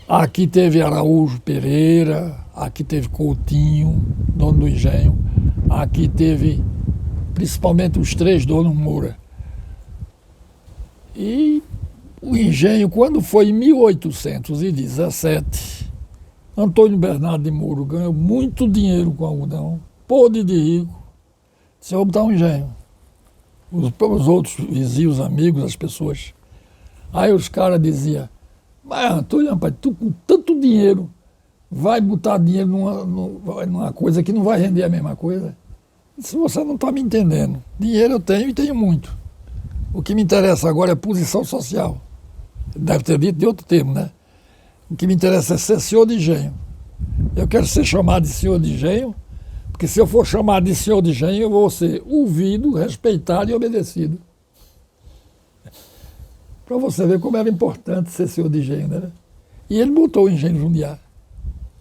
Aqui teve Araújo Pereira, aqui teve Coutinho, dono do engenho, aqui teve principalmente os três donos Moura. E o engenho, quando foi em 1817, Antônio Bernardo de Moura ganhou muito dinheiro com algodão, podre de rico, disse, eu vou botar um engenho. Os outros vizinhos, amigos, as pessoas. Aí os caras diziam, mas Antônio, rapaz, tu com tanto dinheiro, vai botar dinheiro numa coisa que não vai render a mesma coisa? Se você não está me entendendo, dinheiro eu tenho e tenho muito. O que me interessa agora é posição social. Deve ter dito de outro termo, né? O que me interessa é ser senhor de engenho. Eu quero ser chamado de senhor de engenho, porque se eu for chamado de senhor de engenho, eu vou ser ouvido, respeitado e obedecido. Para você ver como era importante ser senhor de engenho, né? E ele botou o engenho Jundiá.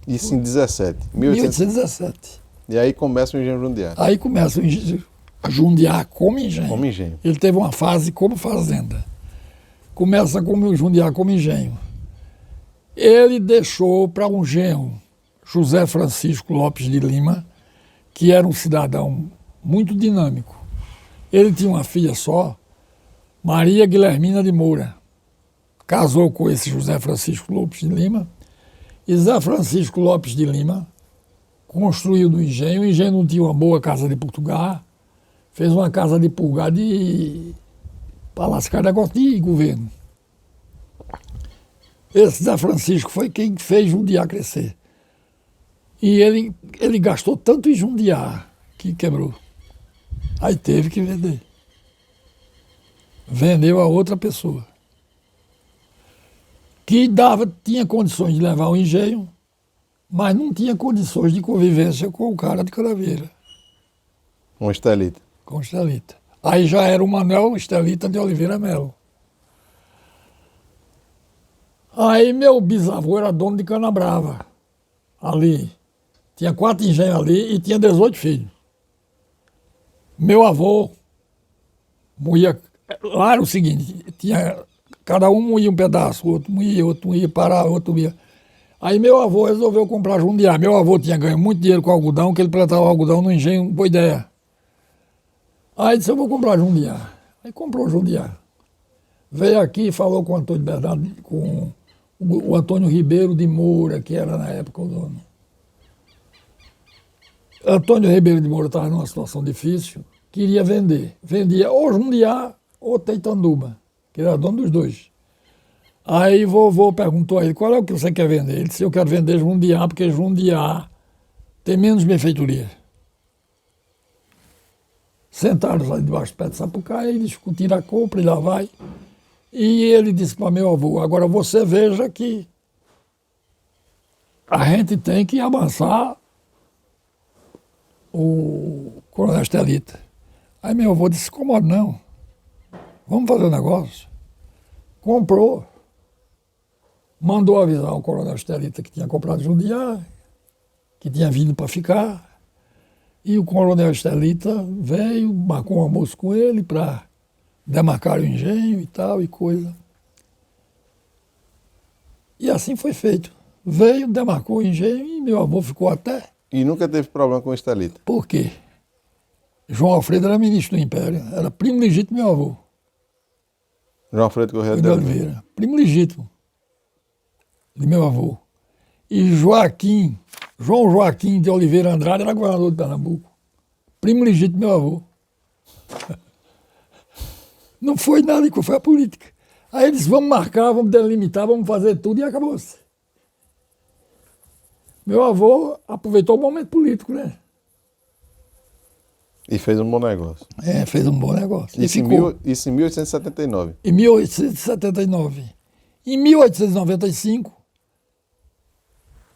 Isso em 1817. E aí começa o engenho Jundiá. Aí começa o engenho Jundiá como engenho. Como engenho. Ele teve uma fase como fazenda. Começa como Jundiá como engenho. Ele deixou para um genro, José Francisco Lopes de Lima, que era um cidadão muito dinâmico. Ele tinha uma filha só, Maria Guilhermina de Moura. Casou com esse José Francisco Lopes de Lima. E Zé Francisco Lopes de Lima construiu do engenho. O engenho não tinha uma boa casa de Portugal. Fez uma casa de pulgar para lascar negócio de governo. Esse Zé Francisco foi quem fez Jundiá crescer. E ele gastou tanto em Jundiá que quebrou. Aí teve que vender. Vendeu a outra pessoa. Que tinha condições de levar o engenho, mas não tinha condições de convivência com o cara de Canavieira. Com Estelita. Com Estelita. Aí já era o Manuel Estelita de Oliveira Melo. Aí meu bisavô era dono de Canabrava, ali. Tinha 4 engenhos ali e tinha 18 filhos. Meu avô moía. Lá era o seguinte, cada um moía um pedaço, outro moía, parava, outro moía. Aí meu avô resolveu comprar Jundiá. Meu avô tinha ganho muito dinheiro com algodão, que ele plantava algodão no engenho, boa ideia. Aí disse, eu vou comprar Jundiá. Aí comprou Jundiá. Veio aqui e falou com o Antônio Bernardo, com o Antônio Ribeiro de Moura, que era na época o dono. Antônio Ribeiro de Moura estava numa situação difícil, queria vender. Vendia ou Jundiá ou Teitanduba, que era dono dos dois. Aí vovô perguntou a ele, qual é o que você quer vender? Ele disse, eu quero vender Jundiá, porque Jundiá tem menos benfeitoria. Sentaram lá debaixo do pé de sapucaia e discutiram a compra e lá vai. E ele disse para meu avô, agora você veja que a gente tem que amansar o Coronel Estelita. Aí meu avô disse, como não? Vamos fazer um negócio. Comprou. Mandou avisar o Coronel Estelita que tinha comprado Jundiaí, que tinha vindo para ficar. E o Coronel Estelita veio, marcou um almoço com ele para demarcar o engenho e tal e coisa. E assim foi feito. Veio, demarcou o engenho e meu avô ficou até. E nunca teve problema com o Estelita? Por quê? João Alfredo era ministro do Império, era primo legítimo do meu avô. João Alfredo Correia de Oliveira. Primo legítimo de meu avô. E João Joaquim de Oliveira Andrade era governador de Pernambuco. Primo legítimo do meu avô. Não foi nada que foi a política. Aí eles vamos marcar, vamos delimitar, vamos fazer tudo e acabou-se. Meu avô aproveitou o momento político, né? E fez um bom negócio. Fez um bom negócio. Isso em 1879. Em 1879. Em 1895,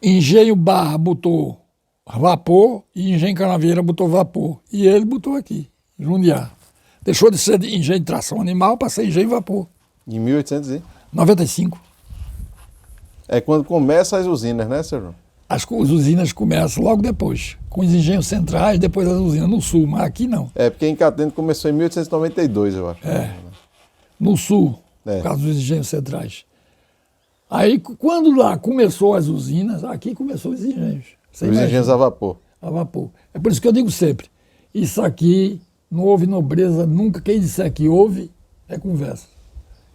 Engenho Barra botou vapor e Engenho Canavieira botou vapor. E ele botou aqui, Jundiaí. Deixou de ser de engenho de tração animal para ser engenho vapor. Em 1895. É quando começam as usinas, né, Sr. João? As usinas começam logo depois, com os engenhos centrais, depois as usinas no sul, mas aqui não. É, porque em Catende começou em 1892, eu acho. No sul, por causa dos engenhos centrais. Aí, quando lá começou as usinas, aqui começou os engenhos. Os engenhos a vapor. A vapor. É por isso que eu digo sempre, isso aqui não houve nobreza nunca. Quem disser que houve, é conversa.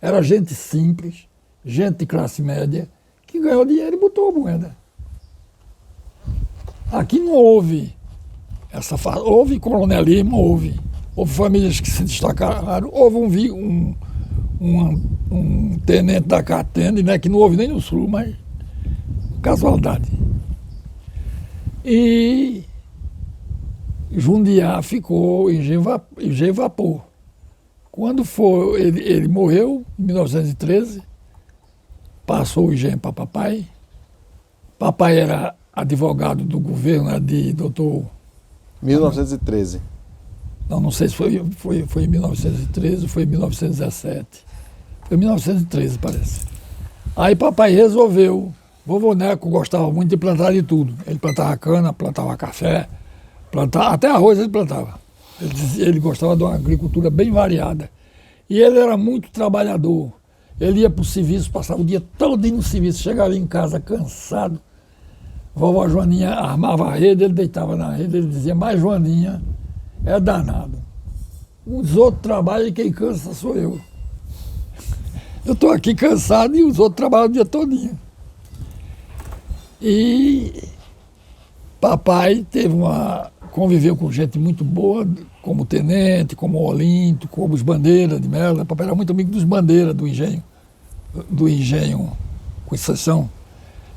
Era gente simples, gente de classe média, que ganhou dinheiro e botou a moeda. Aqui não houve houve coronelismo, houve famílias que se destacaram, houve um tenente da Catende, né, que não houve nem no sul, mas casualidade. E Jundiaí ficou engenho vapor. Quando ele morreu, em 1913, passou o engenho para papai. Papai era advogado do governo de doutor... 1913. Não sei se foi em 1913 ou foi em 1917. Foi em 1913, parece. Aí papai resolveu. Vovô Neco gostava muito de plantar de tudo. Ele plantava cana, plantava café, até arroz ele plantava. Ele gostava de uma agricultura bem variada. E ele era muito trabalhador. Ele ia para o serviço, passava o dia todo no serviço, chegava em casa cansado. Vovó Joaninha armava a rede, ele deitava na rede, ele dizia, mas Joaninha é danado. Os outros trabalham e quem cansa sou eu. Eu estou aqui cansado e os outros trabalham o dia todinho. E papai conviveu com gente muito boa, como o Tenente, como o Olinto, como os Bandeira de Melo. Papai era muito amigo dos Bandeira, do engenho com exceção.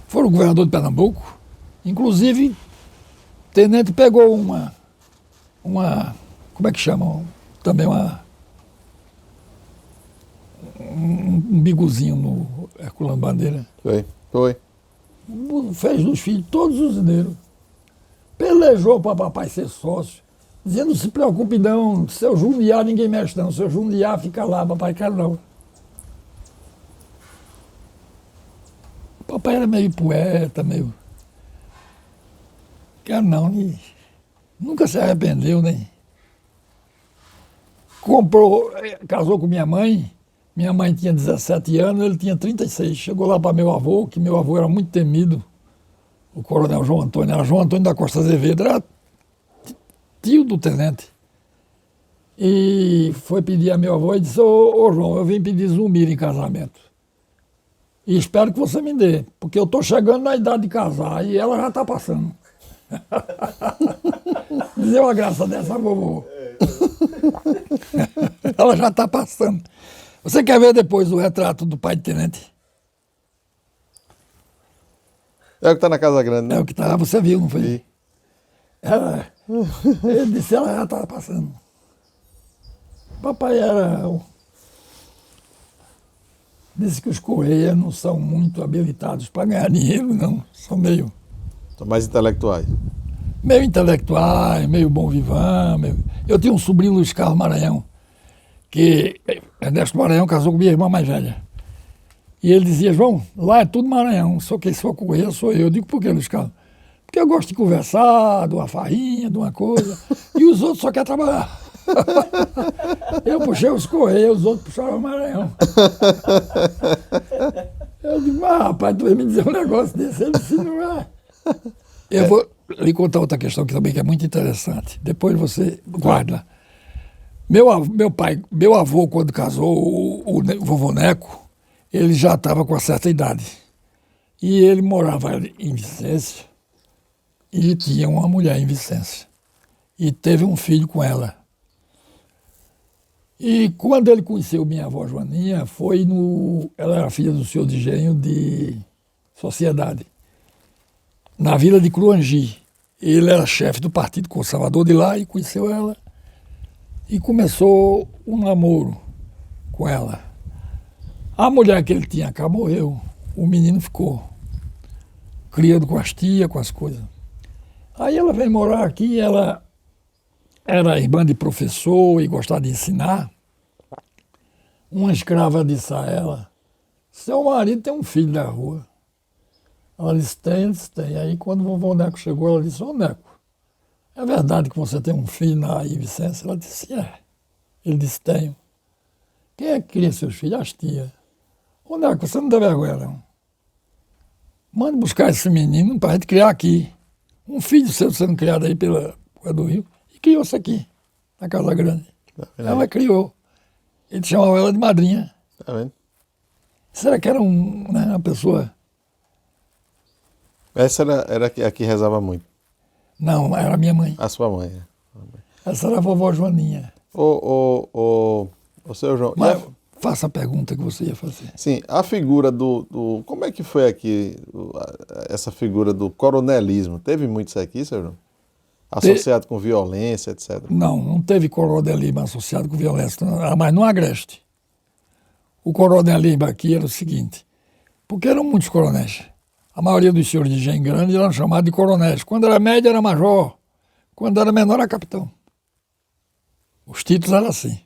Foram governador de Pernambuco. Inclusive, o Tenente pegou uma como é que chama? Também um bigozinho no Herculano Bandeira. Foi. Fez dos filhos todos os dinheiros. Pelejou para papai ser sócio, dizendo, não se preocupe não, seu Jundiaí ninguém mexe não, seu Jundiaí fica lá, papai quer não. Papai era meio poeta, meio... Quero não, nunca se arrependeu, né? Casou com minha mãe tinha 17 anos, ele tinha 36. Chegou lá para meu avô, que meu avô era muito temido, o coronel João Antônio, era João Antônio da Costa Azevedo, era tio do tenente. E foi pedir a meu avô e disse, ô João, eu vim pedir Zumira em casamento. E espero que você me dê, porque eu estou chegando na idade de casar e ela já está passando. Dizer uma graça dessa, vovô. Ela já está passando. Você quer ver depois o retrato do pai de tenente? É o que está na Casa Grande, né? É o que está, você viu, não foi? Vi. Ele disse, ela já está passando. Papai disse que os Correia não são muito habilitados para ganhar dinheiro, não. São São mais intelectuais. meio intelectuais, meio bom vivant. Eu tinha um sobrinho, Luiz Carlos Maranhão, que Ernesto Maranhão casou com minha irmã mais velha. E ele dizia, João, lá é tudo Maranhão, só quem só Correia sou eu. Eu digo, por que, Luiz Carlos? Porque eu gosto de conversar, de uma farrinha, de uma coisa, e os outros só querem trabalhar. Eu puxei os Correios, os outros puxaram o Maranhão. Eu digo, mas rapaz, tu vai me dizer um negócio desse, ele disse, não é. Eu vou lhe contar outra questão que também que é muito interessante. Depois você guarda. Meu avô, quando casou, o vovô Neco, ele já estava com uma certa idade. E ele morava em Vicência e tinha uma mulher em Vicência. E teve um filho com ela. E quando ele conheceu minha avó Joaninha, ela era filha do senhor de engenho de Sociedade, na vila de Cruangi. Ele era chefe do Partido Conservador de lá e conheceu ela. E começou um namoro com ela. A mulher que ele tinha cá morreu. O menino ficou criando com as tias, com as coisas. Aí ela veio morar aqui, ela era irmã de professor e gostava de ensinar. Uma escrava disse a ela, seu marido tem um filho da rua. Ela disse, tem, ele disse, tem. Aí quando o vovô Neco chegou, ela disse, ô Neco, é verdade que você tem um filho na Vicência? Ela disse, é. Ele disse, tenho. Quem é que cria seus filhos? As tias. Ô Neco, você não tem vergonha, não. Mande buscar esse menino para a gente criar aqui. Um filho seu sendo criado aí pela do Rio. E criou-se aqui, na Casa Grande. Ela criou. Ele chamava ela de madrinha. Tá vendo? Será que era uma pessoa... Essa era a que rezava muito. Não, era minha mãe. A sua mãe. Essa era a vovó Joaninha. Ô, seu João. Mas faça a pergunta que você ia fazer. Sim, a figura como é que foi aqui essa figura do coronelismo? Teve muito isso aqui, seu João? Associado com violência, etc. Não teve coronelismo associado com violência, mas no Agreste. O coronelismo aqui era o seguinte, porque eram muitos coronéis. A maioria dos senhores de engenho grande eram chamados de coronéis. Quando era médio era major, quando era menor era capitão. Os títulos eram assim.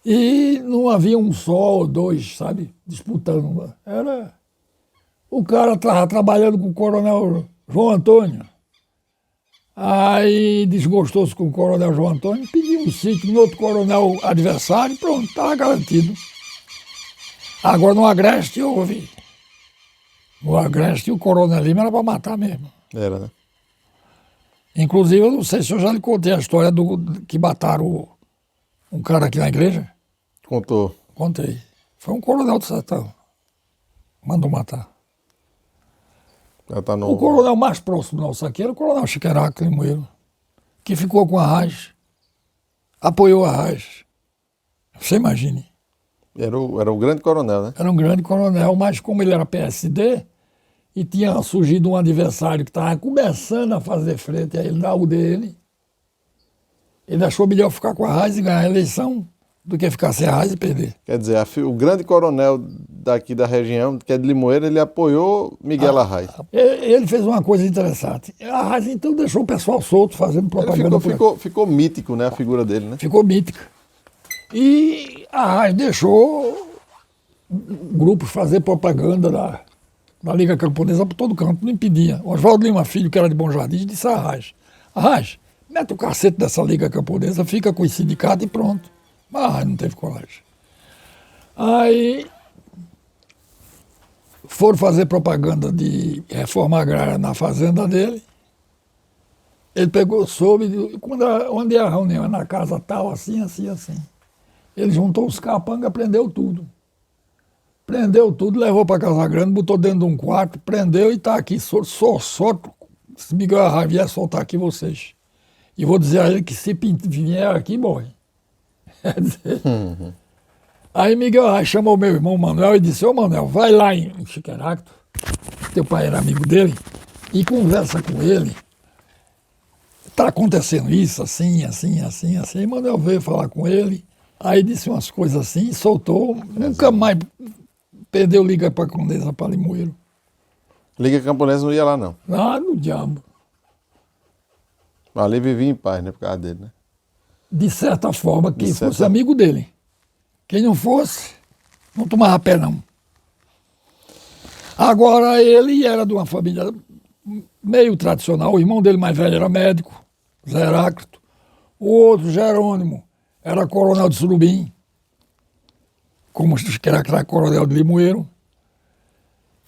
E não havia um só ou dois, sabe, disputando. O cara estava trabalhando com o coronel João Antônio. Aí desgostou-se com o coronel João Antônio, pediu um sítio no outro coronel adversário e pronto, estava garantido. Agora no Agreste houve. No Agreste o coronelismo era para matar mesmo. Era, né? Inclusive, eu não sei se eu já lhe contei a história que mataram um cara aqui na igreja. Contou. Contei. Foi um coronel do sertão. Mandou matar. Tá O coronel mais próximo nosso aqui era o coronel Chiqueraco Limoeiro, que ficou com a Raiz, apoiou a Raiz. Você imagine. Era o grande coronel, né? Era um grande coronel, mas como ele era PSD e tinha surgido um adversário que estava começando a fazer frente a ele, na UDN, ele achou melhor ficar com a Raiz e ganhar a eleição do que ficar sem a Raiz e perder. Quer dizer, o grande coronel daqui da região, que é de Limoeiro, ele apoiou Miguel Arraes. Ele fez uma coisa interessante. A Arraes, então, deixou o pessoal solto fazendo propaganda. Ficou mítico, né, a figura dele, né? Ficou mítica. E a Arraes deixou grupos fazer propaganda da Liga Camponesa por todo canto, não impedia. O Oswaldo Lima Filho, que era de Bom Jardim, disse a Arraes, mete o cacete dessa Liga Camponesa, fica com o sindicato e pronto. Mas a Arraes não teve coragem. Aí foram fazer propaganda de reforma agrária na fazenda dele. Ele pegou, soube, onde é a reunião? Na casa tal, assim, assim, assim. Ele juntou os capangas, prendeu tudo. Prendeu tudo, levou para Casa Grande, botou dentro de um quarto, prendeu e está aqui. Só se Miguel Arraes vier soltar aqui vocês. E vou dizer a ele que se vier aqui, morre. Quer dizer... Aí Miguel Arraes chamou meu irmão Manuel e disse, ô Manuel, vai lá em Chiqueracto, teu pai era amigo dele, e conversa com ele, está acontecendo isso, assim, assim, assim, assim. Manuel veio falar com ele, aí disse umas coisas assim, soltou, nunca mais perdeu liga para Condessa, para Limoeiro. Liga Camponesa não ia lá, não. Ah, no diabo. Ali vivia em paz, né? Por causa dele, né? De certa forma, De quem certa- fosse amigo dele. Quem não fosse, não tomava pé, não. Agora, ele era de uma família meio tradicional. O irmão dele mais velho era médico, Zé Heráclito. O outro, Jerônimo, era coronel de Surubim, como que era coronel de Limoeiro.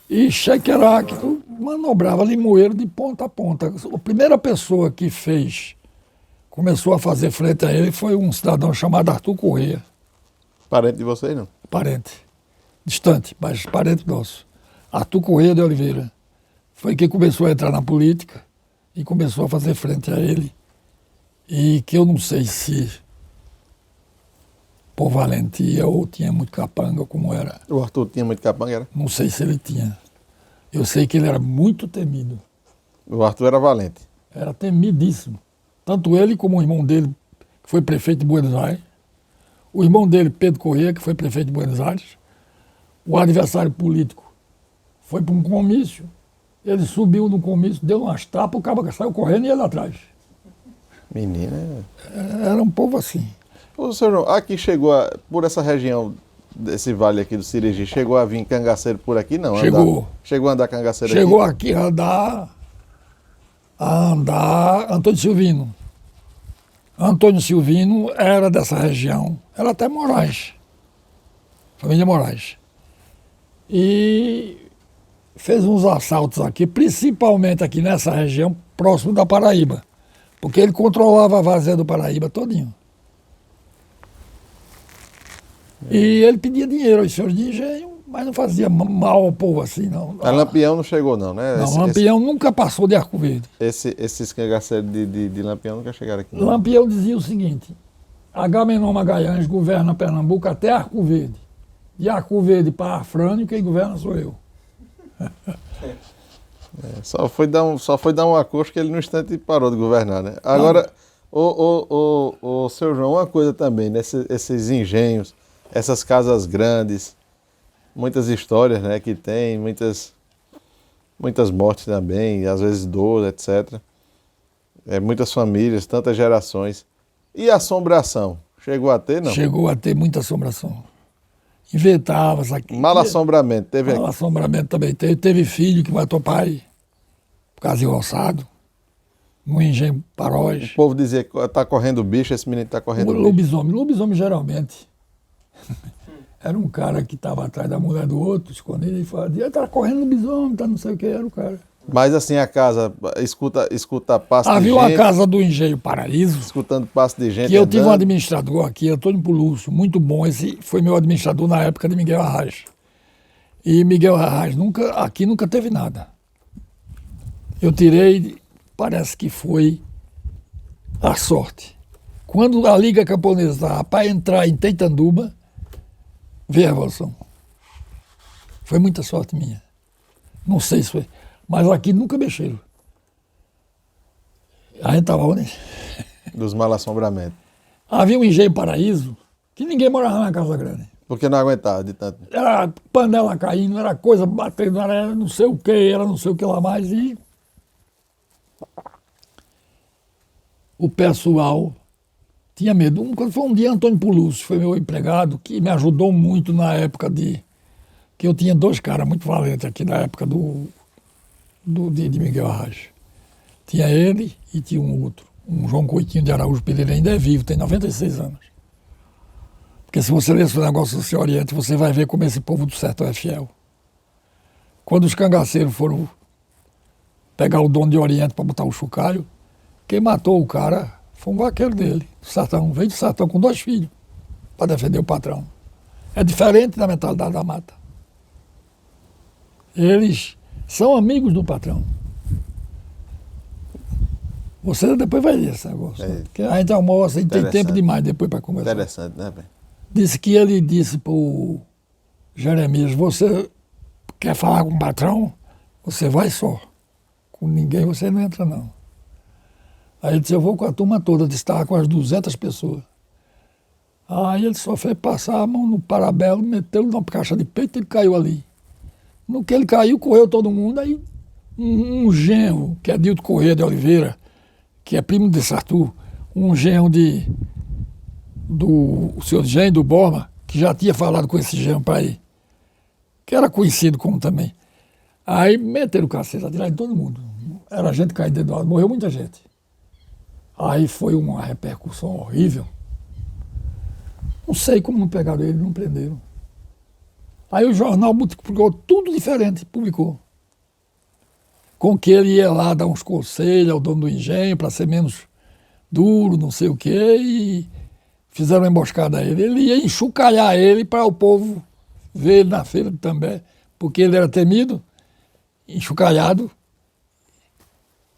E Cheque Heráclito manobrava Limoeiro de ponta a ponta. A primeira pessoa que começou a fazer frente a ele foi um cidadão chamado Arthur Corrêa, Parente de vocês, não? parente, distante, mas parente nosso. Arthur Corrêa de Oliveira. Foi quem começou a entrar na política e começou a fazer frente a ele. E que eu não sei se por valentia ou tinha muito capanga, como era. O Arthur tinha muito capanga, era? Não sei se ele tinha. Eu sei que ele era muito temido. O Arthur era valente. Era temidíssimo. Tanto ele como o irmão dele, que foi prefeito de Buenos Aires. O irmão dele, Pedro Corrêa, que foi prefeito de Buenos Aires. O adversário político foi para um comício. Ele subiu no comício, deu umas tapas, o cara saiu correndo e ele atrás. Menina. Era um povo assim. Ô, senhor João, aqui chegou, por essa região desse vale aqui do Sirigi, chegou a vir cangaceiro por aqui, não? Chegou. Chegou a andar cangaceiro Chegou aqui? aqui a andar Antônio Silvino. Antônio Silvino era dessa região, era até Moraes, família Moraes. E fez uns assaltos aqui, principalmente aqui nessa região, próximo da Paraíba, porque ele controlava a vazia do Paraíba todinho. E ele pedia dinheiro aos senhores de engenho, mas não fazia mal ao povo assim, não. A Lampião não chegou, não, né? Não, Lampião nunca passou de Arco Verde. Esses cangaceiros de Lampião nunca chegaram aqui. Não. Lampião dizia o seguinte: Agamenon Magalhães governa Pernambuco até Arco Verde. De Arco Verde para Afrânio, quem governa sou eu. Só foi dar um acosto que ele no instante parou de governar, né? Agora, o seu João, uma coisa também, né? Esses engenhos, essas casas grandes, muitas histórias, né, que tem, muitas mortes também, às vezes dor, etc. Muitas famílias, tantas gerações. E assombração? Chegou a ter, não? Chegou a ter muita assombração. Inventava isso aqui. Mal assombramento, teve Mal aqui. assombramento também teve. Teve filho que matou pai, por causa de roçado, no engenho Paróis. O povo dizia que está correndo bicho, esse menino está correndo bicho. Lobisomem geralmente. Era um cara que estava atrás da mulher do outro, escondido, e falava, está correndo lobisomem, tá não sei o que, era o cara. Mas assim, a casa, escuta passo de Havia gente, uma casa do Engenho Paraíso, escutando passo de gente que eu tive um andando. administrador aqui, Antônio Pulúcio, muito bom. Esse foi meu administrador na época de Miguel Arraes. E Miguel Arraes aqui nunca teve nada. Eu tirei, parece que foi a sorte. Quando a Liga Camponesa estava para entrar em Teitanduba, veio a Revolução. Foi muita sorte minha. Não sei se foi. Mas aqui nunca mexeram. A gente estava onde? Dos mal assombramentos. Havia um Engenho Paraíso que ninguém morava na casa grande. Porque não aguentava de tanto. Era panela caindo, era coisa batendo, era não sei o que, era não sei o que lá mais. E o pessoal tinha medo. Quando foi um dia, Antônio Pulúcio, foi meu empregado, que me ajudou muito na época que eu tinha dois caras muito valentes aqui na época de Miguel Arraes. Tinha ele e tinha um outro, um João Coitinho de Araújo Pereira, ainda é vivo, tem 96 anos. Porque se você ler esse negócio do Seu Oriente, você vai ver como esse povo do sertão é fiel. Quando os cangaceiros foram pegar o dono de Oriente para botar o chocalho, quem matou o cara foi um vaqueiro dele, do sertão, veio do sertão com 2 filhos, para defender o patrão. É diferente da mentalidade da mata. Eles são amigos do patrão. Você depois vai ver esse negócio. Porque a gente almoça e tem tempo demais depois para conversar. Interessante, né, velho? Disse que ele disse para o Jeremias, você quer falar com o patrão? Você vai só. Com ninguém você não entra, não. Aí ele disse, eu vou com a turma toda, estava com as 200 pessoas. Aí ele só fez passar a mão no parabelo, meteu numa caixa de peito e ele caiu ali. No que ele caiu, correu todo mundo, aí um genro, que é Dilto Corrêa de Oliveira, que é primo de Sartur, um genro do senhor Engenho do Borba, que já tinha falado com esse genro para ir, que era conhecido como também. Aí meteram o cacete, atiraram em todo mundo. Era gente caindo dentro do ar, morreu muita gente. Aí foi uma repercussão horrível. Não sei como não pegaram ele, não prenderam. Aí o jornal publicou tudo diferente, publicou. Com que ele ia lá dar uns conselhos ao dono do engenho para ser menos duro, não sei o quê, e fizeram uma emboscada a ele. Ele ia enxucalhar ele para o povo ver ele na feira também, porque ele era temido, enxucalhado.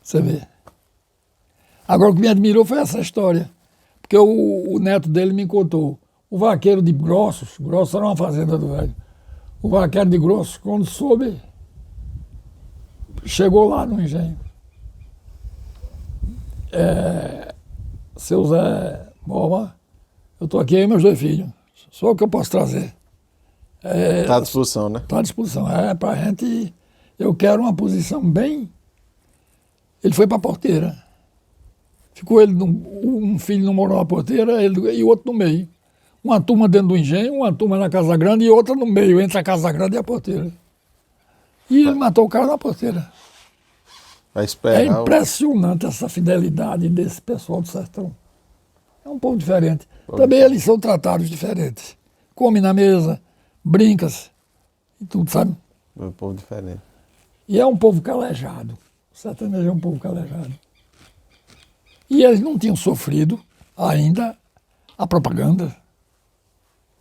Você vê. Agora o que me admirou foi essa história, porque o neto dele me contou. O vaqueiro de Grossos era uma fazenda do velho. O vaqueiro de Grossos, quando soube, chegou lá no engenho. Seu Zé Borba, eu estou aqui, meus 2 filhos. Só o que eu posso trazer. Está à disposição, né? Está à disposição. Para a gente, eu quero uma posição bem... Ele foi para a porteira. Ficou ele, um filho não morou na porteira ele, e o outro no meio. Uma turma dentro do engenho, uma turma na Casa Grande e outra no meio, entre a Casa Grande e a porteira. E ele matou o cara na porteira. Vai esperar. É impressionante essa fidelidade desse pessoal do sertão. É um povo diferente. Também eles são tratados diferentes. Come na mesa, brincas e tudo, sabe? É um povo diferente. E é um povo calejado. O sertanejo é um povo calejado. E eles não tinham sofrido ainda a propaganda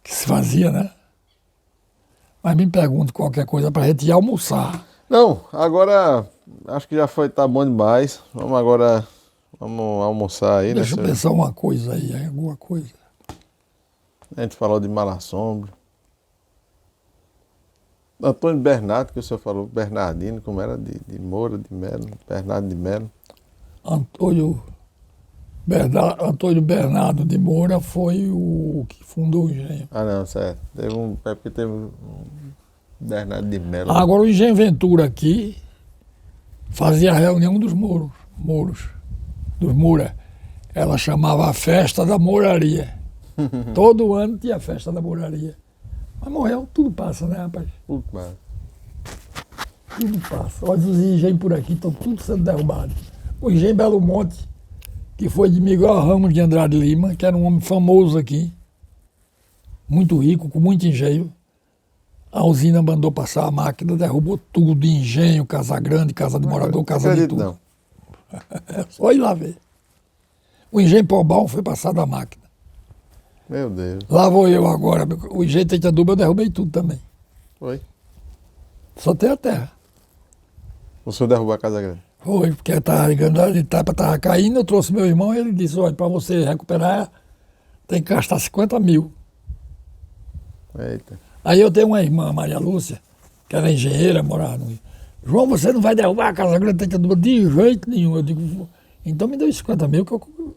que se fazia, né? Mas me pergunto qualquer coisa para a gente ir almoçar. Não, agora acho que já foi, tá bom demais. Vamos almoçar aí, Deixa né? eu pensar uma coisa aí, alguma coisa. A gente falou de Malassombro. Antônio Bernardo, que o senhor falou, Bernardino, como era? De Moura, de Melo, Bernardo de Melo. Antônio Bernardo de Moura foi o que fundou o engenho. Ah, não, certo. É porque teve um Bernardo de Melo. Agora o Engenho Ventura aqui fazia a reunião dos mouros, dos Moura. Ela chamava a Festa da Mouraria. Todo ano tinha a Festa da Mouraria. Mas morreu, tudo passa, né, rapaz? Puta, Tudo passa. Olha os engenhos por aqui, estão tudo sendo derrubados. O engenho Belo Monte, que foi de Miguel Ramos de Andrade Lima, que era um homem famoso aqui, muito rico, com muito engenho. A usina mandou passar a máquina, derrubou tudo, engenho, casa grande, casa de morador, casa de tudo. Não. É só ir lá ver. O engenho Pobal foi passado a máquina. Meu Deus. Lá vou eu agora. O engenho Teitaduba eu derrubei tudo também. Foi. Só tem a terra. O senhor derrubou a Casa Grande. Foi, porque a etapa estava caindo, eu trouxe meu irmão e ele disse, olha, para você recuperar, tem que gastar 50 mil. Eita. Aí eu tenho uma irmã, Maria Lúcia, que era engenheira, morava no Rio. João, você não vai derrubar a Casa Grande Teitaduba de jeito nenhum. Eu digo, então me dê os 50 mil que eu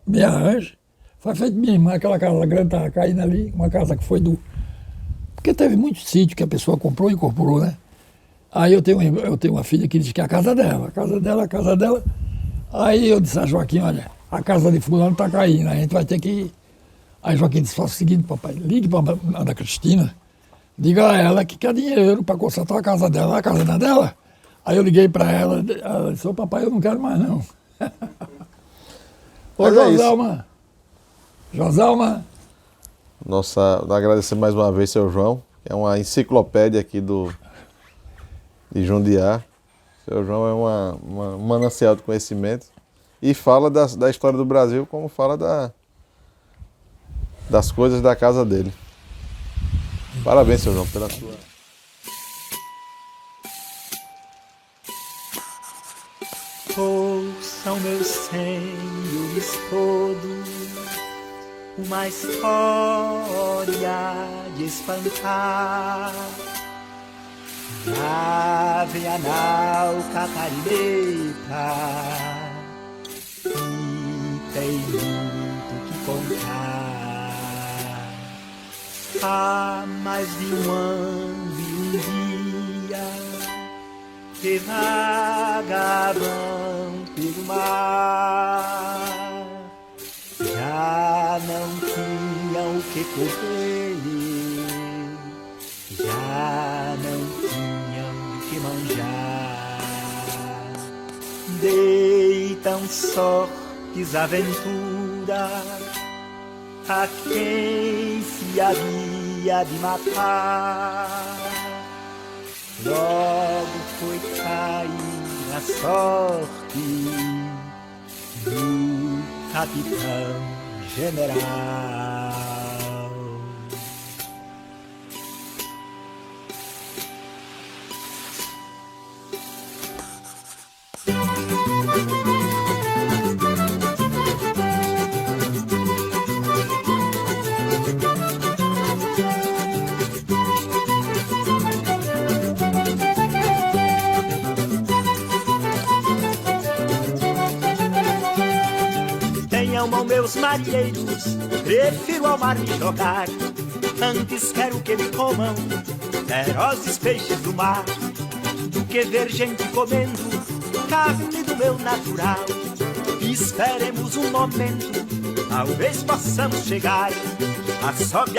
me arranjo. Foi feito minha irmã, aquela casa grande estava caindo ali, uma casa que foi do... Porque teve muito sítio que a pessoa comprou e incorporou, né? Aí eu tenho uma filha que diz que é a casa dela, a casa dela, a casa dela. Aí eu disse a Joaquim, olha, a casa de fulano está caindo, a gente vai ter que ir. Aí Joaquim disse, faça o seguinte, papai, ligue para a Ana Cristina, diga a ela que quer dinheiro para consertar a casa dela. A casa não é dela? Aí eu liguei para ela, ela disse, ô papai, eu não quero mais não. Ô Joselma. Nossa, agradecer mais uma vez, seu João, que é uma enciclopédia aqui de Jundiá. Seu João é um manancial de conhecimento e fala da história do Brasil como fala das coisas da casa dele. Parabéns, seu João, pela sua... Ouçam, meus senhores todos, uma história de espantar. Lá vem a nau catarineta, muito que contar. Há mais de um ano e um dia que vagavam pelo mar, já não tinham o que correr, já não tinham o que manjar. Deitam sortes aventuras a quem se havia de matar. Logo foi cair a sorte do capitão general. Tenham mão meus marinheiros, prefiro ao mar me jogar, antes quero que me comam ferozes peixes do mar, do que ver gente comendo carne do meu natural. Esperemos um momento, talvez possamos chegar. Assobe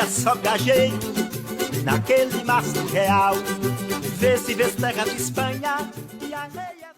a jeito, naquele mastro real, vê se vês terra de Espanha e areia.